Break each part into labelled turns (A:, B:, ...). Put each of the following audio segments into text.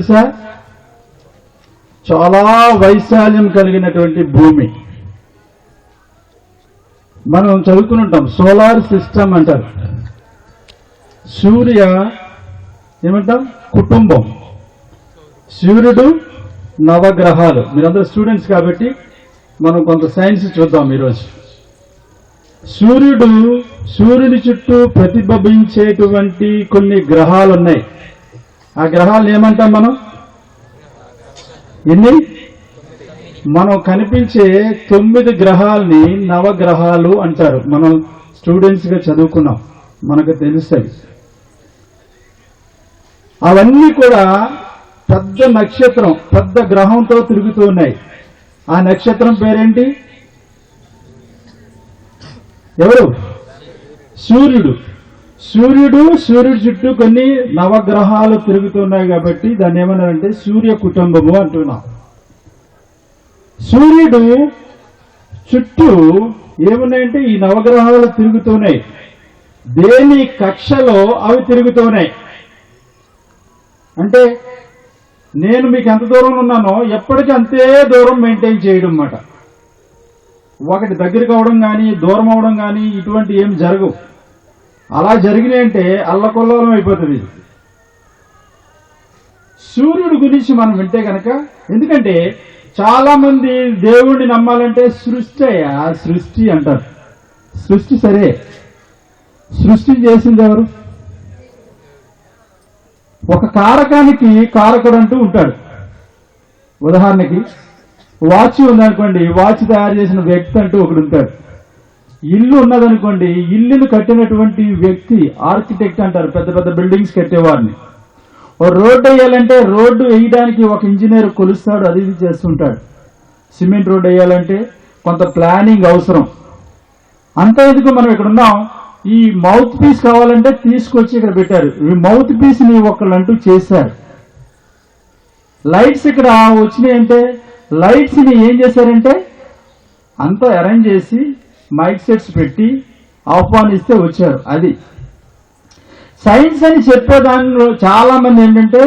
A: తెలుసా? చాలా వైశాల్యం కలిగినటువంటి భూమి. మనం చదువుకుని సోలార్ సిస్టమ్ అంటారు. సూర్య ఏమంటాం? కుటుంబం. సూర్యుడు, నవగ్రహాలు. మీరందరూ స్టూడెంట్స్ కాబట్టి మనం కొంత సైన్స్ చూద్దాం ఈరోజు. సూర్యుని చుట్టూ ప్రతిబింబించేటువంటి కొన్ని గ్రహాలు ఉన్నాయి. ఆ గ్రహాలు ఏమంటాం మనం? ఎన్ని? మనం కనిపించే 9 గ్రహాలని నవగ్రహాలు అంటారు. మనం స్టూడెంట్స్ గా చదువుకున్నాం, మనకు తెలుస్తాయి. అవన్నీ కూడా పెద్ద నక్షత్రం, పెద్ద గ్రహంతో తిరుగుతూ ఉన్నాయి. ఆ నక్షత్రం పేరేంటి? ఎవరు? సూర్యుడు. సూర్యుడి చుట్టూ కొన్ని నవగ్రహాలు తిరుగుతున్నాయి కాబట్టి దాన్ని ఏమన్నారంటే సూర్య కుటుంబము అంటున్నాం. సూర్యుడు చుట్టూ ఏమున్నాయంటే ఈ నవగ్రహాలు తిరుగుతున్నాయి. దేని కక్షలో అవి తిరుగుతున్నాయి అంటే నేను మీకు ఎంత దూరంలో ఉన్నానో ఎప్పటికీ అంతే దూరం మెయింటైన్ చేయడం అన్నమాట. ఒకటి దగ్గరికి అవడం కానీ దూరం అవడం కానీ ఇటువంటి ఏం జరగవు. అలా జరిగినాయంటే అల్లకొల్లోలం అయిపోతుంది. సూర్యుడి గురించి మనం వింటే కనుక, ఎందుకంటే చాలా మంది దేవుణ్ణి నమ్మాలంటే సృష్టి అంటారు. సృష్టి సరే, సృష్టి చేసింది ఎవరు? ఒక కారకానికి కారకుడు అంటూ ఉంటాడు. ఉదాహరణకి వాచ్ ఉందనుకోండి, వాచ్ తయారు చేసిన వ్యక్తి అంటూ ఒకడు ఉంటాడు. ఇల్లు ఉన్నదనుకోండి, ఇల్లును కట్టినటువంటి వ్యక్తి ఆర్కిటెక్ట్ అంటారు. పెద్ద పెద్ద బిల్డింగ్స్ కట్టేవాడిని. ఓ రోడ్డు వేయాలంటే రోడ్డు వేయడానికి ఒక ఇంజనీర్ కొలుస్తాడు, అది ఇది చేస్తుంటాడు. సిమెంట్ రోడ్డు వేయాలంటే కొంత ప్లానింగ్ అవసరం. అంతా ఎందుకు మనం ఇక్కడ ఉన్నాం, ఈ మౌత్ పీస్ కావాలంటే తీసుకొచ్చి ఇక్కడ పెట్టారు. ఈ మౌత్ పీస్ ని ఒకళ్ళంటూ చేశారు. లైట్స్ ఇక్కడ వచ్చినాయంటే లైట్స్ ని ఏం చేశారంటే అంతా అరేంజ్ చేసి మైక్ సెట్స్ పెట్టి ఆహ్వానిస్తే వచ్చారు. అది సైన్స్ అని చెప్పే దానిలో చాలా మంది ఏంటంటే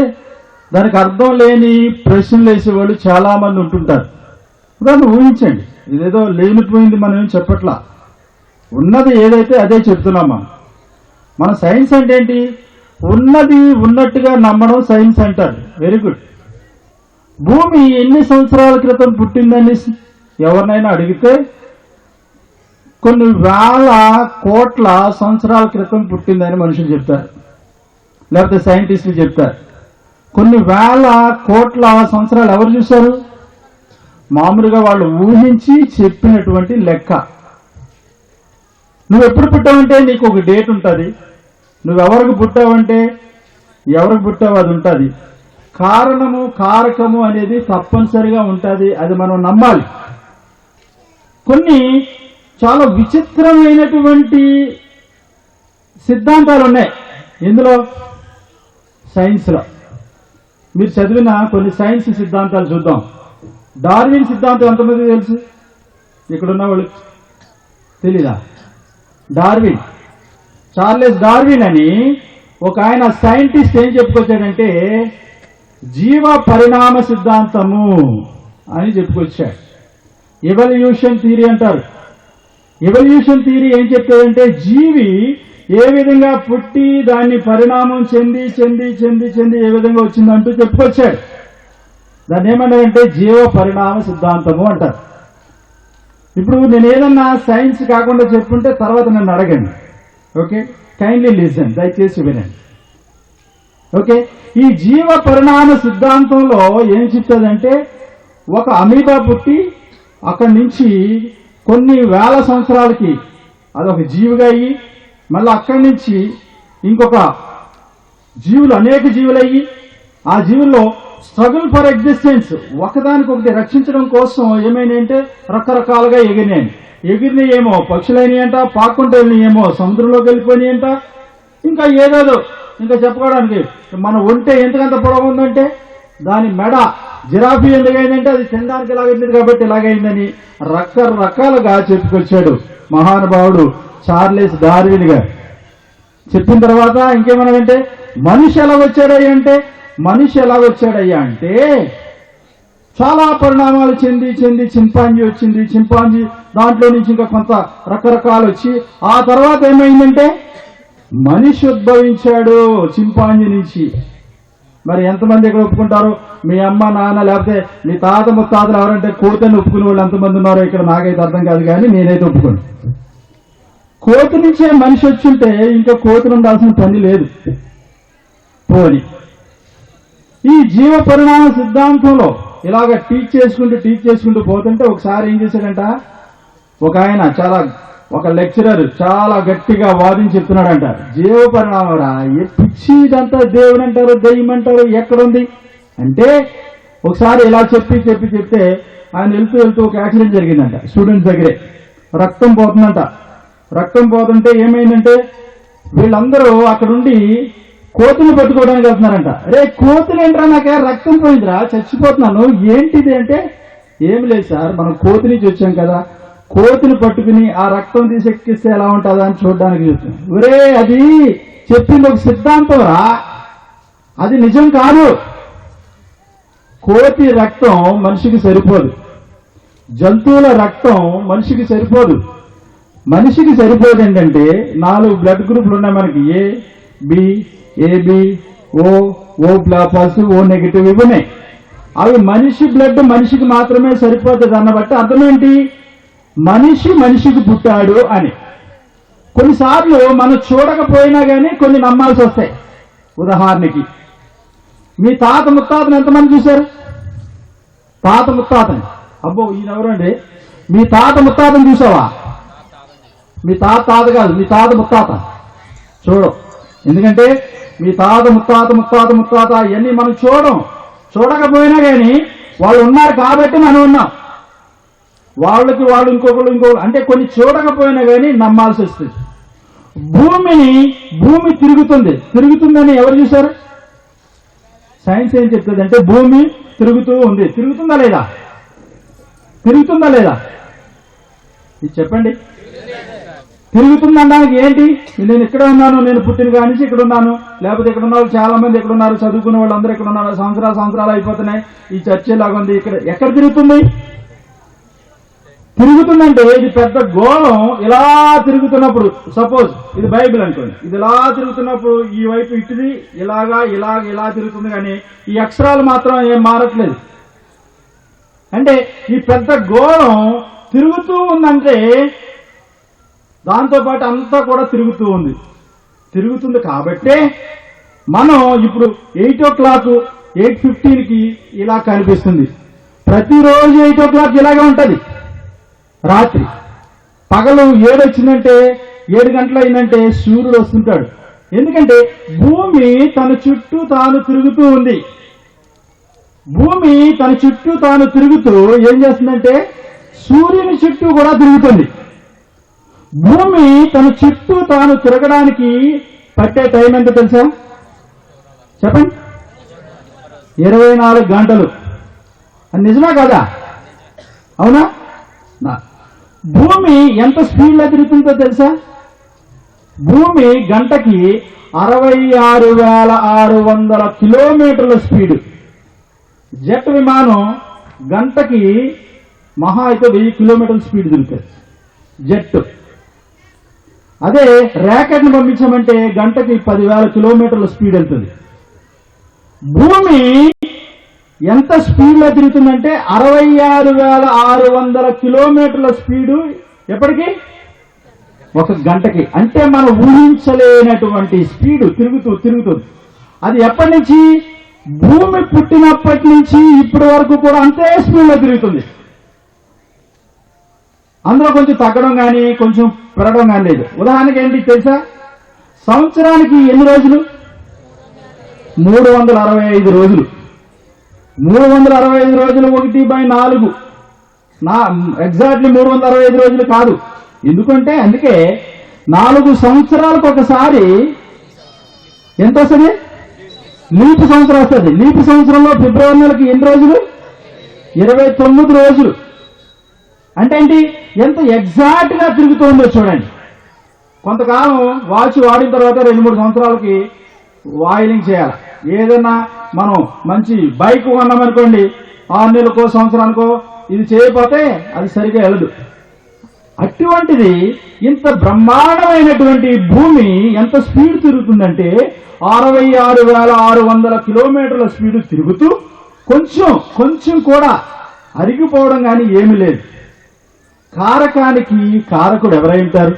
A: దానికి అర్థం లేని ప్రశ్నలు వేసేవాళ్ళు చాలా మంది ఉంటుంటారు. దాన్ని ఊహించండి, ఇదేదో లేనిపోయింది మనం ఏం చెప్పట్లా, ఉన్నది ఏదైతే అదే చెప్తున్నాం. మన సైన్స్ అంటే ఏంటి? ఉన్నది ఉన్నట్టుగా నమ్మడం సైన్స్ అంటారు. Very good. భూమి ఎన్ని సంవత్సరాల క్రితం పుట్టిందని ఎవరినైనా అడిగితే కొన్ని వేల కోట్ల సంవత్సరాల క్రితం పుట్టిందని మనుషులు చెప్తారు, లేకపోతే సైంటిస్టులు చెప్తారు. కొన్ని వేల కోట్ల సంవత్సరాలు ఎవరు చూశారు? మామూలుగా వాళ్ళు ఊహించి చెప్పినటువంటి లెక్క. నువ్వు ఎప్పుడు పుట్టావంటే నీకు ఒక డేట్ ఉంటుంది. నువ్వెవరికి పుట్టావంటే ఎవరికి పుట్టావు అది ఉంటుంది. కారణము కారకము అనేది తప్పనిసరిగా ఉంటుంది, అది మనం నమ్మాలి. కొన్ని చాలా విచిత్రమైనటువంటి సిద్ధాంతాలు ఉన్నాయి ఇందులో, సైన్స్లో. మీరు చదివిన కొన్ని సైన్స్ సిద్ధాంతాలు చూద్దాం. డార్విన్ సిద్ధాంతం ఎంతమంది తెలుసు? ఇక్కడున్న వాళ్ళు తెలీదా? డార్విన్, చార్లెస్ డార్విన్ అని ఒక ఆయన సైంటిస్ట్ ఏం చెప్పుకొచ్చాడంటే జీవ పరిణామ సిద్ధాంతము అని చెప్పుకొచ్చాడు. ఎవల్యూషన్ థియరీ అంటారు. ఎవల్యూషన్ థియరీ ఏం చెప్తాడంటే జీవి ఏ విధంగా పుట్టి దాన్ని పరిణామం చెంది చెంది చెంది చెంది ఏ విధంగా వచ్చిందంటూ చెప్పుకొచ్చాడు. దాన్ని ఏమన్నారంటే జీవ పరిణామ సిద్ధాంతము అంటారు. ఇప్పుడు నేను ఏదన్నా సైన్స్ కాకుండా చెప్పుంటే తర్వాత నన్ను అడగండి. ఓకే, కైండ్లీ లిసన్, దయచేసి వినండి. ఓకే, ఈ జీవ పరిణామ సిద్ధాంతంలో ఏం చెప్తుందంటే ఒక అమీబా పుట్టి అక్కడి నుంచి కొన్ని వేల సంవత్సరాలకి అదొక జీవిగా అయ్యి మళ్ళీ అక్కడి నుంచి ఇంకొక జీవులు అనేక జీవులయ్యి ఆ జీవుల్లో స్ట్రగుల్ ఫర్ ఎగ్జిస్టెన్స్ ఒకదానికొకటి రక్షించడం కోసం ఏమైనాయంటే రకరకాలుగా ఎగిరినాయి. ఎగిరినాయేమో పక్షులైనయంట, పాక్కుంటూ వెళ్ళినాయేమో సముద్రంలోకి వెళ్ళిపోయినాయంట, ఇంకా ఏదేదో. ఇంకా చెప్పుకోవడానికి మన ఒంటె ఎంతకంత పొడవు ఉందంటే దాని మెడ జిరాఫీ ఎందుకైందంటే అది తినడానికి ఇలాగైంది కాబట్టి ఇలాగైందని రకరకాలుగా చెప్పుకొచ్చాడు మహానుభావుడు చార్లెస్ డార్విన్ గారు. చెప్పిన తర్వాత ఇంకేమన్నాడంటే మనిషి ఎలా వచ్చాడు అంటే మనిషి ఎలా వచ్చాడయ్యా అంటే చాలా పరిణామాలు చెంది చింపాంజీ వచ్చింది. చింపాంజీ దాంట్లో నుంచి ఇంకా కొంత రకరకాలు వచ్చి ఆ తర్వాత ఏమైందంటే మనిషి ఉద్భవించాడు చింపాంజీ నుంచి. మరి ఎంతమంది ఇక్కడ ఒప్పుకుంటారు? మీ అమ్మ నాన్న లేకపోతే మీ తాత ముత్తాతలు ఎవరంటే కోతిని ఒప్పుకునే వాళ్ళు ఎంతమంది ఉన్నారో ఇక్కడ నాకైతే అర్థం కాదు, కానీ నేనైతే ఒప్పుకోను. కోతి నుంచే మనిషి వచ్చుంటే ఇంకా కోతులు ఉండాల్సిన పని లేదు. పోని ఈ జీవ పరిణామ సిద్ధాంతంలో ఇలాగ టీచ్ చేసుకుంటూ పోతుంటే ఒకసారి ఏం చేశాడంట, ఒక ఆయన ఒక లెక్చరర్ చాలా గట్టిగా వాదించి చెప్తున్నాడంట, జీవ పరిణామరా ఏ పిచ్చి ఇదంతా దేవుడు అంటారు దెయ్యం అంటారు ఎక్కడుంది అంటే, ఒకసారి ఇలా చెప్తే ఆయన వెళ్తూ ఒక యాక్సిడెంట్ జరిగిందంట స్టూడెంట్స్ దగ్గరే. రక్తం పోతుందంట. రక్తం పోతుంటే ఏమైందంటే వీళ్ళందరూ అక్కడుండి కోతులు పట్టుకోవడానికి వెళ్తున్నారంట. రే కోతులు ఏంట్రా, నాకే రక్తం పోయిందిరా చచ్చిపోతున్నాను, ఏంటిది అంటే, ఏమి లేదు సార్ మనం కోతి నుంచి వచ్చాం కదా, కోతిని పట్టుకుని ఆ రక్తం తీసి ఎక్కిస్తే ఎలా ఉంటుందా అని చూడడానికి చూస్తున్నాం. ఒరే అది చెప్పింది ఒక సిద్ధాంతం రా, అది నిజం కాదు. కోతి రక్తం మనిషికి సరిపోదు, జంతువుల రక్తం మనిషికి సరిపోదు. మనిషికి సరిపోదు ఏంటంటే 4 బ్లడ్ గ్రూపులు ఉన్నాయి మనకి, A B AB O positive O negative ఇవి ఉన్నాయి. అవి మనిషి బ్లడ్ మనిషికి మాత్రమే సరిపోతుంది అన్న బట్టి అర్థం ఏంటి, మనిషికి పుట్టాడు అని. కొన్నిసార్లు మనం చూడకపోయినా కానీ కొన్ని నమ్మాల్సి వస్తాయి. ఉదాహరణకి మీ తాత ముత్తాతను ఎంతమంది చూశారు? తాత ముత్తాతని, అబ్బో ఈయన ఎవరండి, మీ తాత ముత్తాతను చూసావా? మీ తాత కాదు, మీ తాత ముత్తాత చూడు. ఎందుకంటే మీ తాత ముత్తాత ఇవన్నీ మనం చూడకపోయినా కానీ వాళ్ళు ఉన్నారు కాబట్టి మనం ఉన్నాం. వాళ్ళు ఇంకొకళ్ళు అంటే కొన్ని చూడకపోయినా కానీ నమ్మాల్సి వస్తుంది. భూమి తిరుగుతుందని ఎవరు చూశారు? సైన్స్ ఏం చెప్తుంది అంటే భూమి తిరుగుతుందా లేదా ఇది చెప్పండి. తిరుగుతుందనడానికి ఏంటి? నేను ఇక్కడ ఉన్నాను, నేను పుట్టిన కాడి నుంచి ఇక్కడ ఉన్నాను, లేకపోతే ఇక్కడ ఉన్న వాళ్ళు చాలా మంది ఎక్కడ ఉన్నారు, చదువుకునే వాళ్ళు అందరూ ఇక్కడ ఉన్నారు, సంవత్సరాలు అయిపోతున్నాయి, ఈ చర్చ లాగా ఉంది. ఎక్కడ తిరుగుతుందంటే ఇది పెద్ద గోళం ఇలా తిరుగుతున్నప్పుడు, సపోజ్ ఇది బైబిల్ అనుకోండి, ఇది ఇలా తిరుగుతున్నప్పుడు ఈ వైపు ఇటుది ఇలా తిరుగుతుంది, కానీ ఈ అక్షరాలు మాత్రం ఏం మారట్లేదు. అంటే ఈ పెద్ద గోళం తిరుగుతూ ఉందంటే దాంతోపాటు అంతా కూడా తిరుగుతుంది కాబట్టే మనం ఇప్పుడు 8 o'clock 8:15కి ఇలా కనిపిస్తుంది. ప్రతిరోజు 8 o'clock ఇలాగే ఉంటుంది. రాత్రి పగలు 7 వచ్చిందంటే 7 గంటలు అయిందంటే సూర్యుడు వస్తుంటాడు. ఎందుకంటే భూమి తన చుట్టూ తాను తిరుగుతూ ఉంది. భూమి తన చుట్టూ తాను తిరుగుతూ ఏం చేస్తుందంటే సూర్యుని చుట్టూ కూడా తిరుగుతుంది. భూమి తన చుట్టూ తాను తిరగడానికి పట్టే టైం ఎంత తెలుసా? చెప్పండి. 24 గంటలు. అది నిజమా కాదా? అవునా? భూమి ఎంత స్పీడ్లో తిరుగుతుందో తెలుసా? భూమి గంటకి 66,600 కిలోమీటర్ల స్పీడ్. జెట్ విమానం గంటకి మహా అయితే 1000 కిలోమీటర్ల స్పీడ్ తిరుగుతుంది జెట్. అదే ర్యాకెట్ను పంపించామంటే గంటకి 10,000 కిలోమీటర్ల స్పీడ్ వెళ్తుంది. భూమి ఎంత స్పీడ్లో తిరుగుతుందంటే 66,600 కిలోమీటర్ల స్పీడు ఎప్పటికీ? ఒక గంటకి. అంటే మనం ఊహించలేనటువంటి స్పీడు తిరుగుతుంది. అది ఎప్పటి నుంచి? భూమి పుట్టినప్పటి నుంచి ఇప్పటి వరకు కూడా అంతే స్పీడ్లో తిరుగుతుంది. అందులో కొంచెం తగ్గడం కానీ కొంచెం పెరగడం కానీ లేదు. ఉదాహరణకి ఏంటి తెలుసా? సంవత్సరానికి ఎన్ని రోజులు? 365 రోజులు. 365 రోజులు 1/4. ఎగ్జాక్ట్లీ 365 రోజులు కాదు. అందుకే 4 సంవత్సరాలకు ఒకసారి ఎంత వస్తుంది? లీప్ సంవత్సరం వస్తుంది. లీప్ సంవత్సరంలో ఫిబ్రవరి నెలకి ఎన్ని రోజులు? 29 రోజులు. అంటే ఏంటి? ఎంత ఎగ్జాక్ట్ గా తిరుగుతుందో చూడండి. కొంతకాలం వాచ్ వాడిన తర్వాత 2-3 సంవత్సరాలకి ఆయిలింగ్ చేయాలి. ఏదైనా మనం మంచి బైక్ కొన్నామనుకోండి, 6 నెలలకో సంవత్సరానికో ఇది చేయకపోతే అది సరిగా వెళ్ళదు. అటువంటిది ఇంత బ్రహ్మాండమైనటువంటి భూమి ఎంత స్పీడ్ తిరుగుతుందంటే 66,600 కిలోమీటర్ల స్పీడ్ తిరుగుతూ కొంచెం కూడా అరిగిపోవడం కానీ ఏమీ లేదు. కారకానికి కారకుడు ఎవరై ఉంటారు?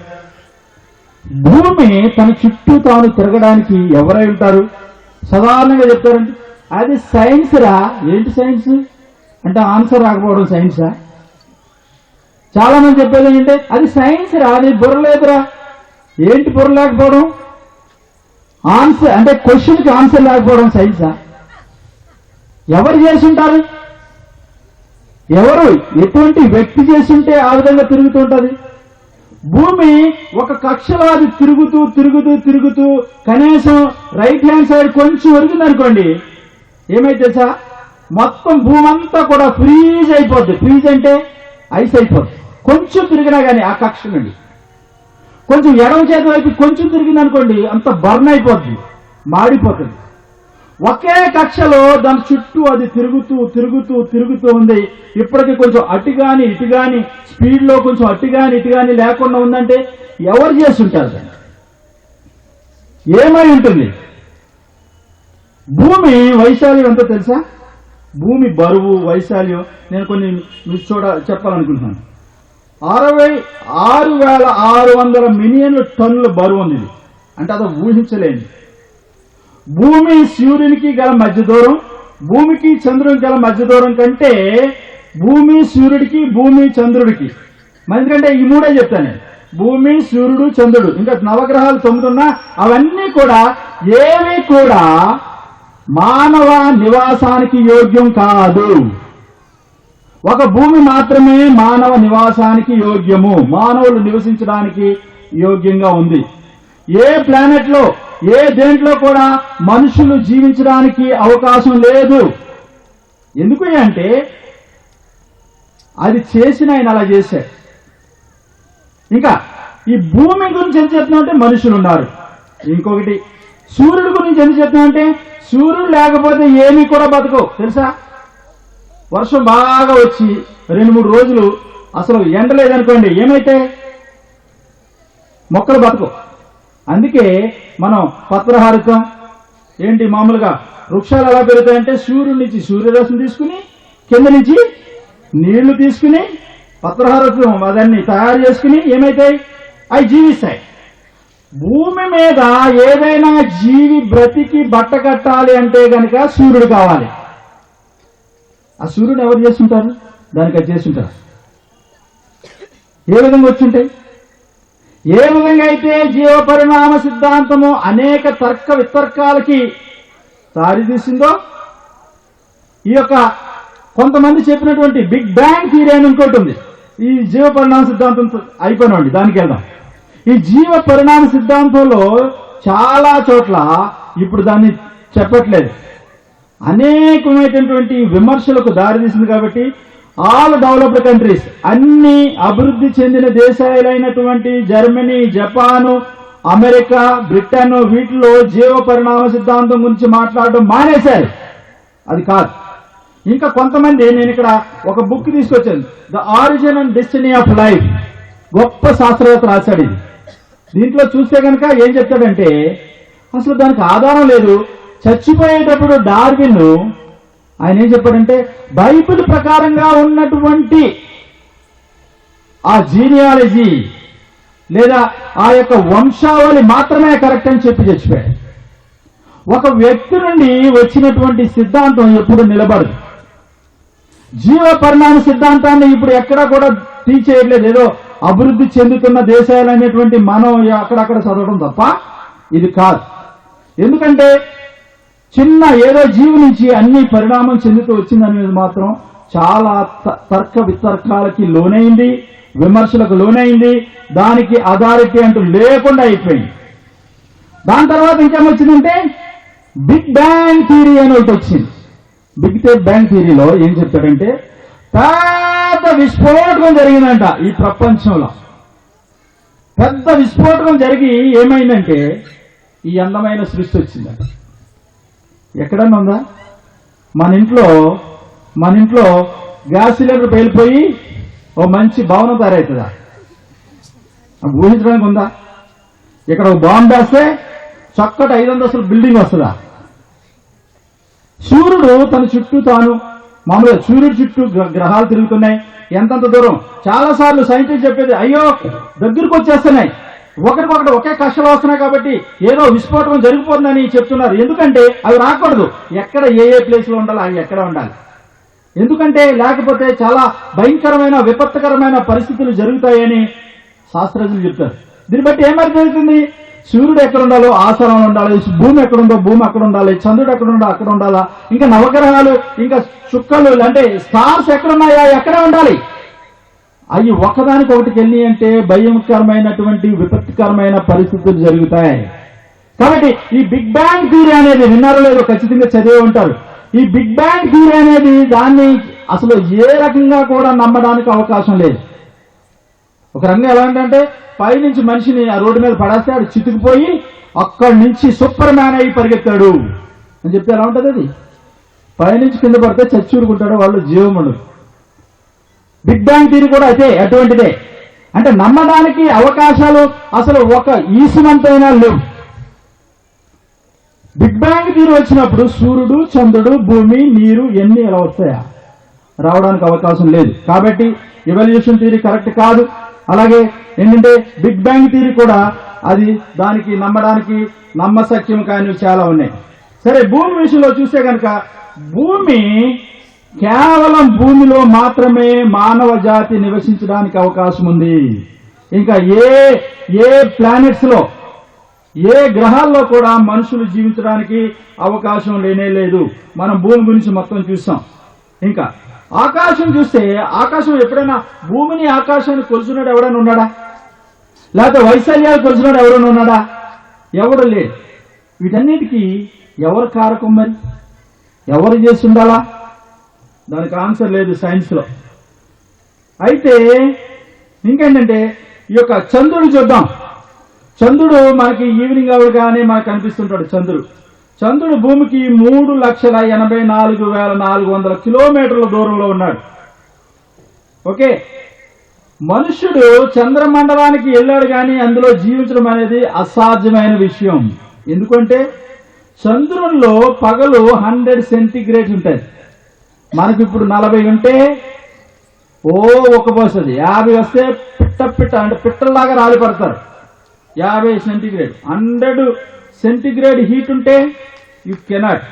A: భూమి తన చుట్టూ తాను తిరగడానికి ఎవరై ఉంటారు? సాధారణంగా చెప్తారండి, అది సైన్స్ రా. ఏంటి సైన్స్ అంటే ఆన్సర్ రాకపోవడం సైన్సా? చాలా మంది చెప్పేది ఏంటంటే అది సైన్స్ రా, అది బుర్ర లేదురా. ఏంటి బుర్ర లేకపోవడం? ఆన్సర్ అంటే క్వశ్చన్కి ఆన్సర్ లేకపోవడం సైన్సా? ఎవరు చేసుంటారు? ఎవరు ఎటువంటి వ్యక్తి చేసుంటే ఆ విధంగా తిరుగుతూ ఉంటుంది? భూమి ఒక కక్షలో అది తిరుగుతూ కనీసం రైట్ హ్యాండ్ సైడ్ కొంచెం ఒరిగిందనుకోండి, ఏమైతే తెలుసా, మొత్తం భూమి అంతా కూడా ఫ్రీజ్ అయిపోద్ది. ఫ్రీజ్ అంటే ఐస్ అయిపోద్ది. కొంచెం తిరిగినా కానీ ఆ కక్ష నుండి కొంచెం ఎడమ చేతి వైపు కొంచెం తిరిగిందనుకోండి, అంత బర్న్ అయిపోద్ది, మాడిపోతుంది. ఒకే కక్షలో దాని చుట్టూ అది తిరుగుతూ ఉంది. ఇప్పటికీ కొంచెం అటు గాని ఇటు గాని స్పీడ్ లో కొంచెం అటు గాని లేకుండా ఉందంటే ఎవరు చేస్తుంటారు దాన్ని? ఏమై ఉంటుంది? భూమి వైశాల్యం ఎంతో తెలుసా? భూమి బరువు వైశాల్యం నేను కొన్ని చెప్పాలనుకుంటున్నాను. 66,600 మిలియన్ల టన్నుల బరువు ఉంది. అంటే అది ఊహించలేండి. భూమి సూర్యునికి గల మధ్య దూరం, భూమికి చంద్రునికి గల మధ్య దూరం కంటే భూమి సూర్యుడికి, భూమి చంద్రుడికి, ఎందుకంటే ఈ మూడే చెప్తాను, భూమి సూర్యుడు చంద్రుడు, ఇంకా నవగ్రహాలు 9 ఉన్నా అవన్నీ కూడా ఏవి కూడా మానవ నివాసానికి యోగ్యం కాదు. ఒక భూమి మాత్రమే మానవ నివాసానికి యోగ్యము, మానవులు నివసించడానికి యోగ్యంగా ఉంది. ఏ ప్లానెట్ లో ఏ దేంట్లో కూడా మనుషులు జీవించడానికి అవకాశం లేదు. ఎందుకు అంటే అది చేసిన ఆయన అలా చేశారు. ఇంకా ఈ భూమి గురించి ఎంత చెప్తున్నామంటే మనుషులు ఉన్నారు. ఇంకొకటి సూర్యుడి గురించి ఎంత చెప్తున్నామంటే సూర్యుడు లేకపోతే ఏమీ కూడా బతకవు తెలుసా? వర్షం బాగా వచ్చి 2-3 రోజులు అసలు ఎండ లేదనుకోండి, ఏమైతే మొక్కలు బతకవు. అందుకే మనం పత్రహారితం ఏంటి మామూలుగా వృక్షాలు ఎలా పెరుగుతాయంటే సూర్యుడి నుంచి సూర్యరశ్మి తీసుకుని కింద నుంచి నీళ్లు తీసుకుని పత్రహారితం అదన్నీ తయారు చేసుకుని ఏమైతాయి? అవి జీవిస్తాయి. భూమి మీద ఏదైనా జీవి బ్రతికి బట్ట కట్టాలి అంటే గనక సూర్యుడు కావాలి. ఆ సూర్యుడు ఎవరు చేస్తుంటారు? దానికి అది చేస్తుంటారు. ఏ విధంగా వచ్చుంటాయి? ఏ విధంగా అయితే జీవ పరిణామ సిద్ధాంతము అనేక తర్క వితర్కాలకి దారితీసిందో, ఈ యొక్క కొంతమంది చెప్పినటువంటి బిగ్ బ్యాంగ్ థియరీ అని ఇంకోటి ఉంది. ఈ జీవ పరిణామ సిద్ధాంతం అయిపోయినండి, దానికి వెళ్దాం. ఈ జీవ పరిణామ సిద్ధాంతంలో చాలా చోట్ల ఇప్పుడు దాన్ని చెప్పట్లేదు, అనేకమైనటువంటి విమర్శలకు దారితీసింది. కాబట్టి ఆల్ డెవలప్డ్ కంట్రీస్, అన్ని అభివృద్ధి చెందిన దేశాలైనటువంటి జర్మనీ, జపాను, అమెరికా, బ్రిటన్ వీటిలో జీవ పరిణామ సిద్ధాంతం గురించి మాట్లాడడం మానేశారు. అది కాదు. ఇంకా కొంతమంది, నేను ఇక్కడ ఒక బుక్ తీసుకొచ్చాను, the origin and destiny of life, గొప్ప శాస్త్రవేత్త రాశాడు ఇది. దీంట్లో చూస్తే కనుక ఏం చెప్తాడంటే అసలు దానికి ఆధారం లేదు. చచ్చిపోయేటప్పుడు డార్విన్ ఆయన ఏం చెప్పాడంటే బైబిల్ ప్రకారంగా ఉన్నటువంటి ఆ జీనియాలజీ లేదా ఆ యొక్క వంశావళి మాత్రమే కరెక్ట్ అని చెప్పి చచ్చిపోయాడు. ఒక వ్యక్తి నుండి వచ్చినటువంటి సిద్ధాంతం ఎప్పుడు నిలబడదు. జీవ పరిణామ సిద్ధాంతాన్ని ఇప్పుడు ఎక్కడా కూడా టీచ్ చేయట్లేదు. ఏదో అభివృద్ధి చెందుతున్న దేశాలు అనేటువంటి మనం అక్కడక్కడ చదవడం తప్ప ఇది కాదు. ఎందుకంటే చిన్న ఏదో జీవి నుంచి అన్ని పరిణామం చెందుతూ వచ్చిందనేది మాత్రం చాలా తర్క వితర్కాలకి లోనైంది, విమర్శలకు లోనైంది. దానికి అథారిటీ అంటూ లేకుండా అయిపోయింది. దాని తర్వాత ఇంకేమొచ్చిందంటే బిగ్ బ్యాంగ్ థియరీ అని ఒకటి వచ్చింది. బిగ్ బ్యాంగ్ థియరీలో ఏం చెప్తాడంటే పెద్ద విస్ఫోటకం జరిగిందంట ఈ ప్రపంచంలో. పెద్ద విస్ఫోటకం జరిగి ఏమైందంటే ఈ అందమైన సృష్టి వచ్చిందంట. ఎక్కడన్నా ఉందా? మన ఇంట్లో గ్యాస్ సిలిండర్ పేలిపోయి ఓ మంచి భవనం తయారవుతుందా? ఊహించడానికి ఉందా? ఇక్కడ ఒక బాంబు వేస్తే చక్కటి 5 అంతస్తుల బిల్డింగ్ వస్తుందా? సూర్యుడు తన చుట్టూ తాను మామూలుగా సూర్యుడు చుట్టూ గ్రహాలు తిరుగుతున్నాయి. ఎంతంత దూరం చాలా సార్లు సైంటిస్ట్ చెప్పేది, అయ్యో దగ్గరకు వచ్చేస్తున్నాయి, ఒకరికొకటి ఒకే కష్టాలు వస్తున్నాయి కాబట్టి ఏదో విస్ఫోటనం జరిగిపోతుందని చెప్తున్నారు. ఎందుకంటే అవి రాకూడదు. ఎక్కడ ఏ ప్లేస్ లో ఉండాలి, అవి ఎక్కడ ఉండాలి. ఎందుకంటే లేకపోతే చాలా భయంకరమైన విపత్తుకరమైన పరిస్థితులు జరుగుతాయని శాస్త్రజ్ఞులు చెప్తారు. దీన్ని బట్టి ఏమర్థమవుతుంది? సూర్యుడు ఎక్కడ ఉండాలో ఆ స్థలంలో ఉండాలి, భూమి ఎక్కడుందో భూమి అక్కడ ఉండాలి, చంద్రుడు ఎక్కడ ఉండాలో అక్కడ ఉండాలా, ఇంకా నవగ్రహాలు ఇంకా చుక్కలు అంటే స్టార్స్ ఎక్కడున్నాయా ఎక్కడే ఉండాలి. అవి ఒకదానికి ఒకటికి వెళ్ళి అంటే భయంకరమైనటువంటి విపత్కరమైన పరిస్థితులు జరుగుతాయి. కాబట్టి ఈ బిగ్ బ్యాంగ్ థియరీ అనేది విన్నారో లేదో ఖచ్చితంగా చదివే ఉంటారు. ఈ బిగ్ బ్యాంగ్ థియరీ అనేది దాన్ని అసలు ఏ రకంగా కూడా నమ్మడానికి అవకాశం లేదు. ఒక రంగం ఎలా అంటే పైనుంచి మనిషిని ఆ రోడ్డు మీద పడేస్తే ఆడు చితుకుపోయి అక్కడి నుంచి సూపర్ మ్యాన్ అయి పరిగెత్తాడు అని చెప్తే ఎలా ఉంటుంది? అది పైనుంచి కింద పడితే చచ్చూరుకుంటాడు, వాళ్ళు జీవముడు. బిగ్ బ్యాంగ్ థియరీ కూడా అయితే అటువంటిదే. అంటే నమ్మడానికి అవకాశాలు అసలు ఒక ఈసుమంతైనా లేవు. బిగ్ బ్యాంగ్ థియరీ వచ్చినప్పుడు సూర్యుడు, చంద్రుడు, భూమి, నీరు ఎన్ని ఎలా వస్తాయా? రావడానికి అవకాశం లేదు. కాబట్టి ఎవల్యూషన్ థియరీ కరెక్ట్ కాదు. అలాగే ఏంటంటే బిగ్ బ్యాంగ్ థియరీ కూడా అది దానికి నమ్మడానికి నమ్మశక్యం కానివి చాలా ఉన్నాయి. సరే, భూమి విషయంలో చూస్తే కనుక భూమి కేవలం భూమిలో మాత్రమే మానవ జాతి నివసించడానికి అవకాశం ఉంది. ఇంకా ఏ ప్లానెట్స్ లో ఏ గ్రహాల్లో కూడా మనుషులు జీవించడానికి అవకాశం లేనే లేదు. మనం భూమి గురించి మొత్తం చూస్తాం. ఇంకా ఆకాశం చూస్తే ఆకాశం ఎప్పుడైనా భూమిని ఆకాశాన్ని కొలుచున్నాడు ఎవడైనా ఉన్నాడా? లేకపోతే వైశాల్యాలు కొలుచున్నాడు ఎవరైనా ఉన్నాడా? ఎవడు లేడు. వీటన్నిటికీ ఎవరు కారకం? మరి ఎవరు చేసి ఉండాలా? దానికి ఆన్సర్ లేదు సైన్స్ లో. అయితే ఇంకేంటంటే ఈ యొక్క చంద్రుడు చూద్దాం. చంద్రుడు మనకి ఈవినింగ్ అవర్ గానే మనకు కనిపిస్తుంటాడు. చంద్రుడు భూమికి 3,84,400 కిలోమీటర్ల దూరంలో ఉన్నాడు. ఓకే, మనుష్యుడు చంద్రమండలానికి వెళ్ళాడు కానీ అందులో జీవించడం అనేది అసాధ్యమైన విషయం. ఎందుకంటే చంద్రుల్లో పగలు 100 సెంటీగ్రేడ్ ఉంటాయి. మనకి ఇప్పుడు 40 ఉంటే ఒక్కపోస్తుంది. 50 వస్తే పిట్ట అంటే పిట్టల్లాగా రాలిపడతారు. 50 సెంటీగ్రేడ్ 100 సెంటీగ్రేడ్ హీట్ ఉంటే యూ కెనాట్.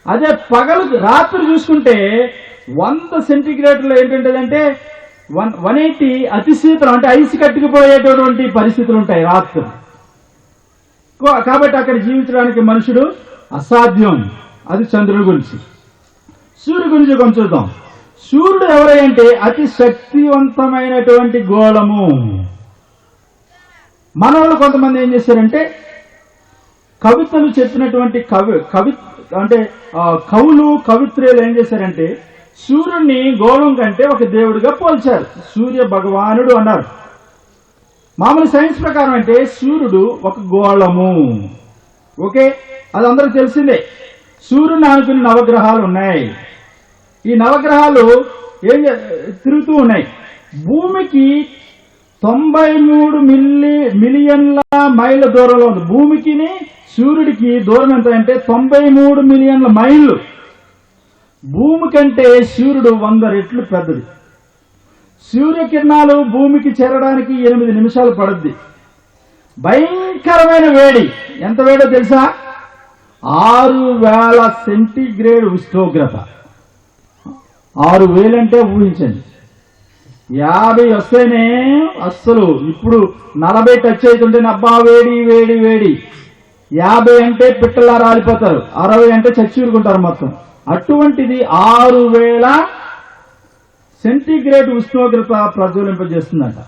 A: అదే పగలు రాత్రి చూసుకుంటే 100 సెంటీగ్రేడ్లో ఏంటంటే 180 అతి శీతలం అంటే ఐస్ కట్టుకుపోయేటటువంటి పరిస్థితులు ఉంటాయి రాత్రి. కాబట్టి అక్కడ జీవించడానికి మనుషుడు అసాధ్యం. అది చంద్రుడి గురించి. సూర్యుడి గురించి కొంచెం చూద్దాం. సూర్యుడు ఎవరంటే అతి శక్తివంతమైనటువంటి గోళము. మనవాళ్ళు కొంతమంది ఏం చేశారంటే కవితలు చెప్పినటువంటి కవులు కవిత్రులు ఏం చేశారంటే సూర్యుడిని గోళం కంటే ఒక దేవుడిగా పోల్చారు. సూర్య భగవానుడు అన్నారు. మామూలు సైన్స్ ప్రకారం అంటే సూర్యుడు ఒక గోళము. ఓకే, అది అందరికి తెలిసిందే. సూర్యుని ఆనుకుని నవగ్రహాలు ఉన్నాయి. ఈ నవగ్రహాలు ఏం తిరుగుతూ ఉన్నాయి. భూమికి 93 మిలియన్ల మైళ్ళ దూరంలో ఉంది. భూమికి సూర్యుడికి దూరం ఎంత అంటే 93 మిలియన్ల మైళ్ళు. భూమి కంటే సూర్యుడు 100 రెట్లు పెద్దది. సూర్యకిరణాలు భూమికి చేరడానికి 8 నిమిషాలు పడుద్ది. భయంకరమైన వేడి. ఎంత వేడో తెలుసా? 6,000 సెంటీగ్రేడ్ ఉష్ణోగ్రత. 6,000 అంటే ఊహించండి. 50 వస్తేనే అస్సలు ఇప్పుడు 40 టచ్ అవుతుంటే అబ్బా వేడి వేడి వేడి. 50 అంటే పిట్టలా రాలిపోతారు. 60 అంటే చచ్చూరుకుంటారు మొత్తం. అటువంటిది 6,000 సెంటీగ్రేడ్ ఉష్ణోగ్రత ప్రజ్వలింపజేస్తుందంట.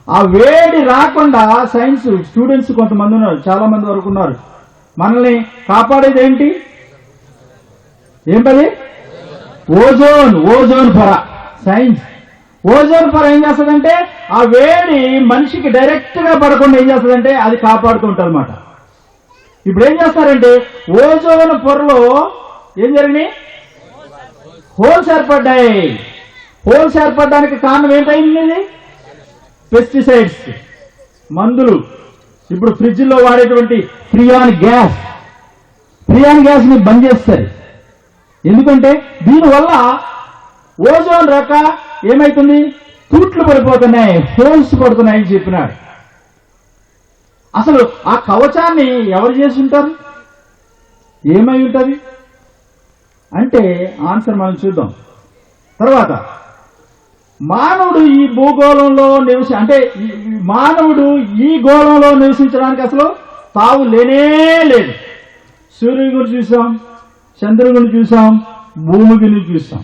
A: ఆ వేడి రాకుండా సైన్స్ స్టూడెంట్స్ కొంతమంది ఉన్నారు, చాలా మంది వరకు ఉన్నారు. మనల్ని కాపాడేది ఏంటి? ఏంటది? ఓజోన్ పొర. సైన్స్ ఓజోన్ పొర ఏం చేస్తుందంటే ఆ వేడి మనిషికి డైరెక్ట్ గా పడకుండా ఏం చేస్తుందంటే అది కాపాడుతూ ఉంటారన్నమాట. ఈ ఇప్పుడు ఏం చేస్తారంటే ఓజోన్ పొరలో ఏం జరిగినాయి? హోల్స్ ఏర్పడ్డాయి. హోల్స్ ఏర్పడడానికి కారణం ఏంటైంది? పెస్టిసైడ్స్, మందులు. ఇప్పుడు ఫ్రిడ్జ్లో వాడేటువంటి ఫ్రియాన్ గ్యాస్ ని బంద్ చేస్తారు. ఎందుకంటే దీనివల్ల ఓజోన్ రక ఏమైతుంది? తూట్లు పడిపోతున్నాయి, హోల్స్ పడుతున్నాయని చెప్పినాడు. అసలు ఆ కవచాన్ని ఎవరు చేసి ఉంటారు? ఏమై ఉంటుంది అంటే ఆన్సర్ మనం చూద్దాం తర్వాత. మానవుడు ఈ భూగోళంలో మానవుడు ఈ గోళంలో నివసించడానికి అసలు తావు లేనే లేదు. సూర్యుడి గురించి చూసాం, చంద్రుడి గురించి చూసాం, భూమి గురించి చూసాం.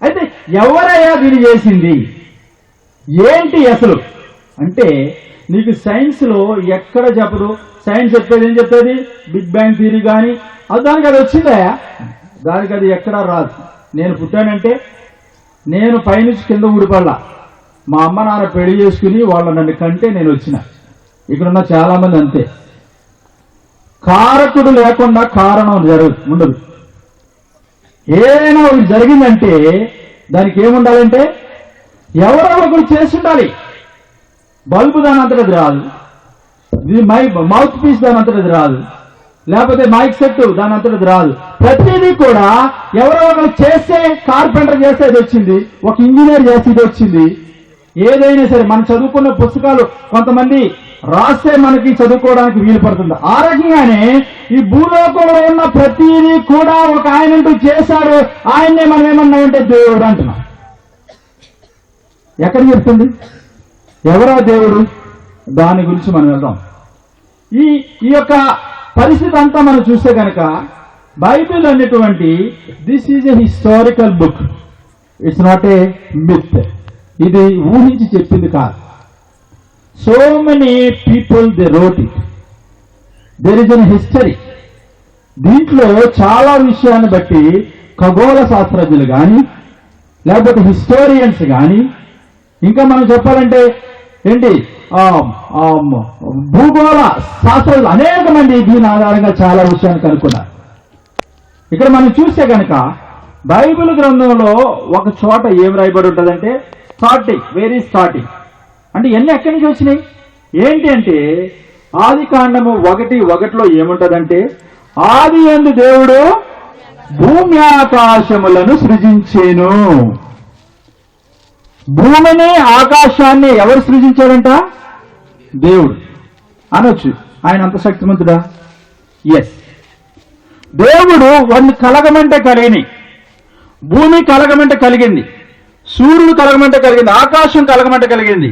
A: అయితే ఎవరయ్యా దీన్ని చేసింది? ఏంటి అసలు అంటే నీకు సైన్స్ లో ఎక్కడ చెప్పదు. సైన్స్ చెప్పేది ఏం చెప్పేది? బిగ్ బ్యాంగ్ థియరీ కానీ దానికి అది వచ్చిందా? దానికి అది ఎక్కడా రాదు. నేను పుట్టానంటే నేను పైనుంచి కింద ఊడిపడలా. మా అమ్మ నాన్న పెళ్లి చేసుకుని వాళ్ళు నన్ను కంటే నేను వచ్చిన. ఇక్కడున్న చాలా మంది అంతే. కారకుడు లేకుండా కారణం ఉండదు. ఏదైనా ఒకటి జరిగిందంటే దానికి ఏముండాలంటే ఎవరో ఒకరు చేసి ఉండాలి. బల్బు దాని అంతటా అది రాదు, మౌత్ పీస్ దాని అంతటా అది రాదు, లేకపోతే మైక్ సెట్ దాని అంతటా అది రాదు. ప్రతిదీ కూడా ఎవరో ఒకరు చేస్తే, కార్పెంటర్ చేస్తే ఇది వచ్చింది, ఒక ఇంజనీర్ చేస్తే ఇది వచ్చింది. ఏదైనా సరే మనం చదువుకున్న పుస్తకాలు కొంతమంది రాస్తే మనకి చదువుకోవడానికి వీలు పడుతుంది. ఆ రకంగానే ఈ భూలోకంలో ఉన్న ప్రతిదీ కూడా ఒక ఆయనంటూ చేశాడు. ఆయన్నే మనం ఏమన్నామంటే దేవుడు అంటున్నాం. ఎక్కడ చెప్తుంది? ఎవరా దేవుడు? దాని గురించి మనం వెళ్దాం. ఈ యొక్క పరిస్థితి అంతా మనం చూస్తే కనుక బైబిల్ అనేటువంటి this is a historical book. It's not a myth. ఇది ఊహించి చెప్పింది కాదు. So many people they wrote it. There is an history. దీంట్లో చాలా విషయాన్ని బట్టి ఖగోళ శాస్త్రజ్ఞులు కానీ లేకపోతే హిస్టోరియన్స్ కానీ ఇంకా మనం చెప్పాలంటే ఏంటి భూగోళ శాస్త్రజ్ఞులు అనేక మంది దీని ఆధారంగా చాలా విషయాన్ని కనుక్కున్నారు. ఇక్కడ మనం చూస్తే కనుక బైబిల్ గ్రంథంలో ఒక చోట ఏం రాయబడి ఉంటుందంటే వెరీ స్టార్టింగ్ అంటే ఎన్ని ఎక్కడి నుంచి వచ్చినాయి ఏంటి అంటే ఆదికాండము 1:1 ఏముంటదంటే ఆది యందు దేవుడు భూమి ఆకాశములను సృజించెను. భూమిని ఆకాశాన్ని ఎవరు సృజించాడంట? దేవుడు అనొచ్చు. ఆయన అంత శక్తిమంతుడా? ఎస్. దేవుడు వాడిని కలగమంటే కలిగినాయి. భూమి కలగమంటే కలిగింది, సూర్యుడు కలగమంటే కలిగింది, ఆకాశం కలగమంటే కలిగింది.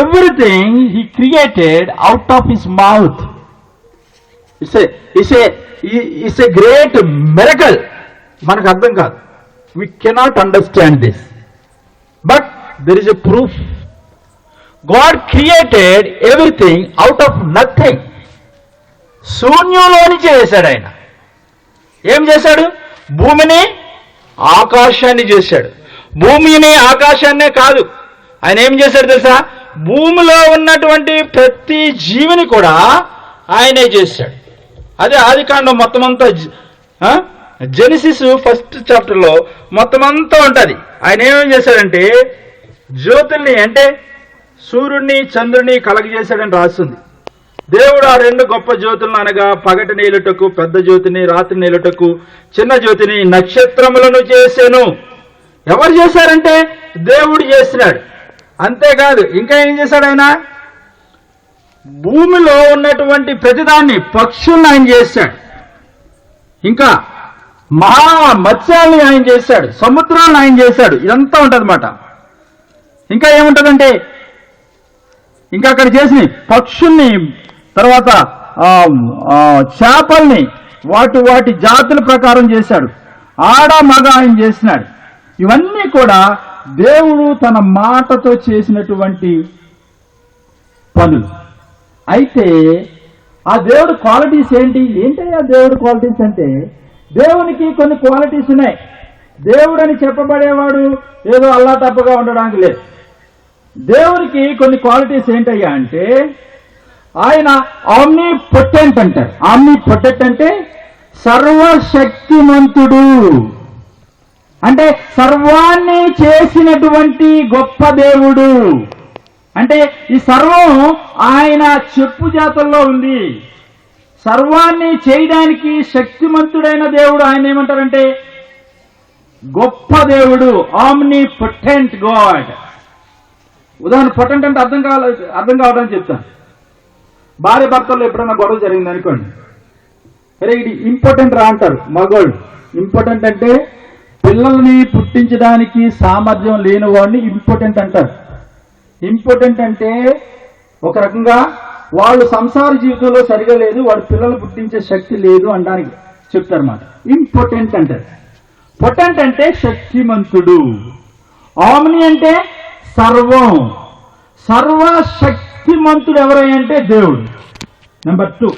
A: Everything he created out of his mouth. It's a great miracle. మనకు అర్థం కాదు. We cannot understand this, but there is a proof. God created everything out of nothing. శూన్యంలోని చేశాడు ఆయన. ఏం చేశాడు? భూమిని ఆకాశాన్ని చేశాడు. భూమిని ఆకాశాన్నే కాదు, ఆయన ఏం చేశాడు తెలుసా? భూమిలో ఉన్నటువంటి ప్రతి జీవిని కూడా ఆయనే చేశాడు. అదే ఆదికాండం మొత్తం అంతా జెనిసిస్ 1st చాప్టర్లో మొత్తం అంతా ఉంటుంది. ఆయన ఏమేం చేశాడంటే జ్యోతుల్ని అంటే సూర్యుడిని చంద్రుడిని కలగజేశాడని రాస్తుంది. దేవుడు ఆ 2 గొప్ప జ్యోతులను అనగా పగటి నీలుటకు పెద్ద జ్యోతిని, రాత్రి నీలుటకు చిన్న జ్యోతిని, నక్షత్రములను చేశాను. ఎవరు చేశారంటే దేవుడు చేసినాడు. అంతేకాదు ఇంకా ఏం చేశాడు ఆయన? భూమిలో ఉన్నటువంటి ప్రతిదాన్ని, పక్షుల్ని ఆయన చేశాడు, ఇంకా మహా మత్స్యాల్ని ఆయన చేశాడు, సముద్రాలను ఆయన చేశాడు. ఇదంతా ఉంటదన్నమాట. ఇంకా ఏముంటదంటే ఇంకా అక్కడ చేసిన పక్షుల్ని, తర్వాత చేపల్ని వాటి జాతుల ప్రకారం చేశాడు. ఆడ మగ ఆయన చేసినాడు. ఇవన్నీ కూడా దేవుడు తన మాటతో చేసినటువంటి పనులు. అయితే ఆ దేవుడు క్వాలిటీస్ ఏంటయ్యా దేవుడు క్వాలిటీస్ అంటే దేవునికి కొన్ని క్వాలిటీస్ ఉన్నాయి. దేవుడు అని చెప్పబడేవాడు ఏదో అల్లా తప్పగా ఉండడానికి లేదు. దేవునికి కొన్ని క్వాలిటీస్ ఏంటయ్యా అంటే ఆయన ఆమ్ని పొటెంట్ అంటారు. ఆమ్ని పొటెంట్ అంటే సర్వశక్తిమంతుడు, అంటే సర్వాన్ని చేసినటువంటి గొప్ప దేవుడు. అంటే ఈ సర్వం ఆయన చెప్పు జాతల్లో ఉంది. సర్వాన్ని చేయడానికి శక్తిమంతుడైన దేవుడు ఆయన ఏమంటారంటే గొప్ప దేవుడు, ఆమ్ని పొటెంట్ గాడ్. ఉదాహరణ పొటెంట్ అంటే అర్థం కావడానికి చెప్తాను. భార్య భర్తల్లో ఎప్పుడైనా గొడవ జరిగింది అనుకోండి, అరే ఇది ఇంపార్టెంట్ రా అంటారు మగోళ్ళు. ఇంపార్టెంట్ అంటే పిల్లల్ని పుట్టించడానికి సామర్థ్యం లేని వాడిని ఇంపార్టెంట్ అంటారు. ఇంపార్టెంట్ అంటే ఒక రకంగా వాళ్ళు సంసార జీవితంలో సరిగా లేదు, వాడు పిల్లలు పుట్టించే శక్తి లేదు అనడానికి చెప్తారన్నమాట. ఇంపార్టెంట్ అంటారు. పొటెంట్ అంటే శక్తిమంతుడు. ఆమ్ని అంటే సర్వం. సర్వశక్తిమంతుడు ఎవరంటే దేవుడు. నెంబర్ 2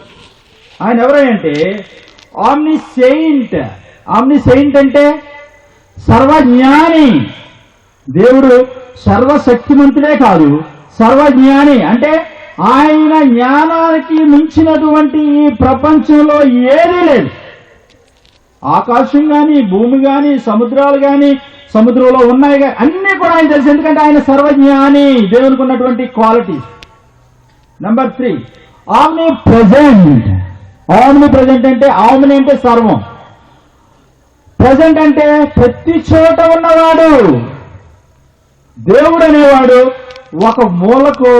A: ఆయన ఎవరంటే ఆమ్ని సెయింట్. ఆమ్ని సెయింట్ అంటే సర్వజ్ఞాని. దేవుడు సర్వశక్తిమంతుడే కాదు, సర్వజ్ఞాని. అంటే ఆయన జ్ఞానానికి మించినటువంటి ఈ ప్రపంచంలో ఏదీ లేదు. ఆకాశం కానీ, భూమి కానీ, సముద్రాలు కానీ, సముద్రంలో ఉన్నాయి కానీ అన్నీ కూడా ఆయన తెలుసు. ఎందుకంటే ఆయన సర్వజ్ఞాని, దేవునికి ఉన్నటువంటి quality. Number 3 omni present. Omni present అంటే ఆమ్ని అంటే సర్వం, ప్రెజెంట్ అంటే ప్రతి చోట ఉన్నవాడు. దేవుడు అనేవాడు ఒక మూలకో,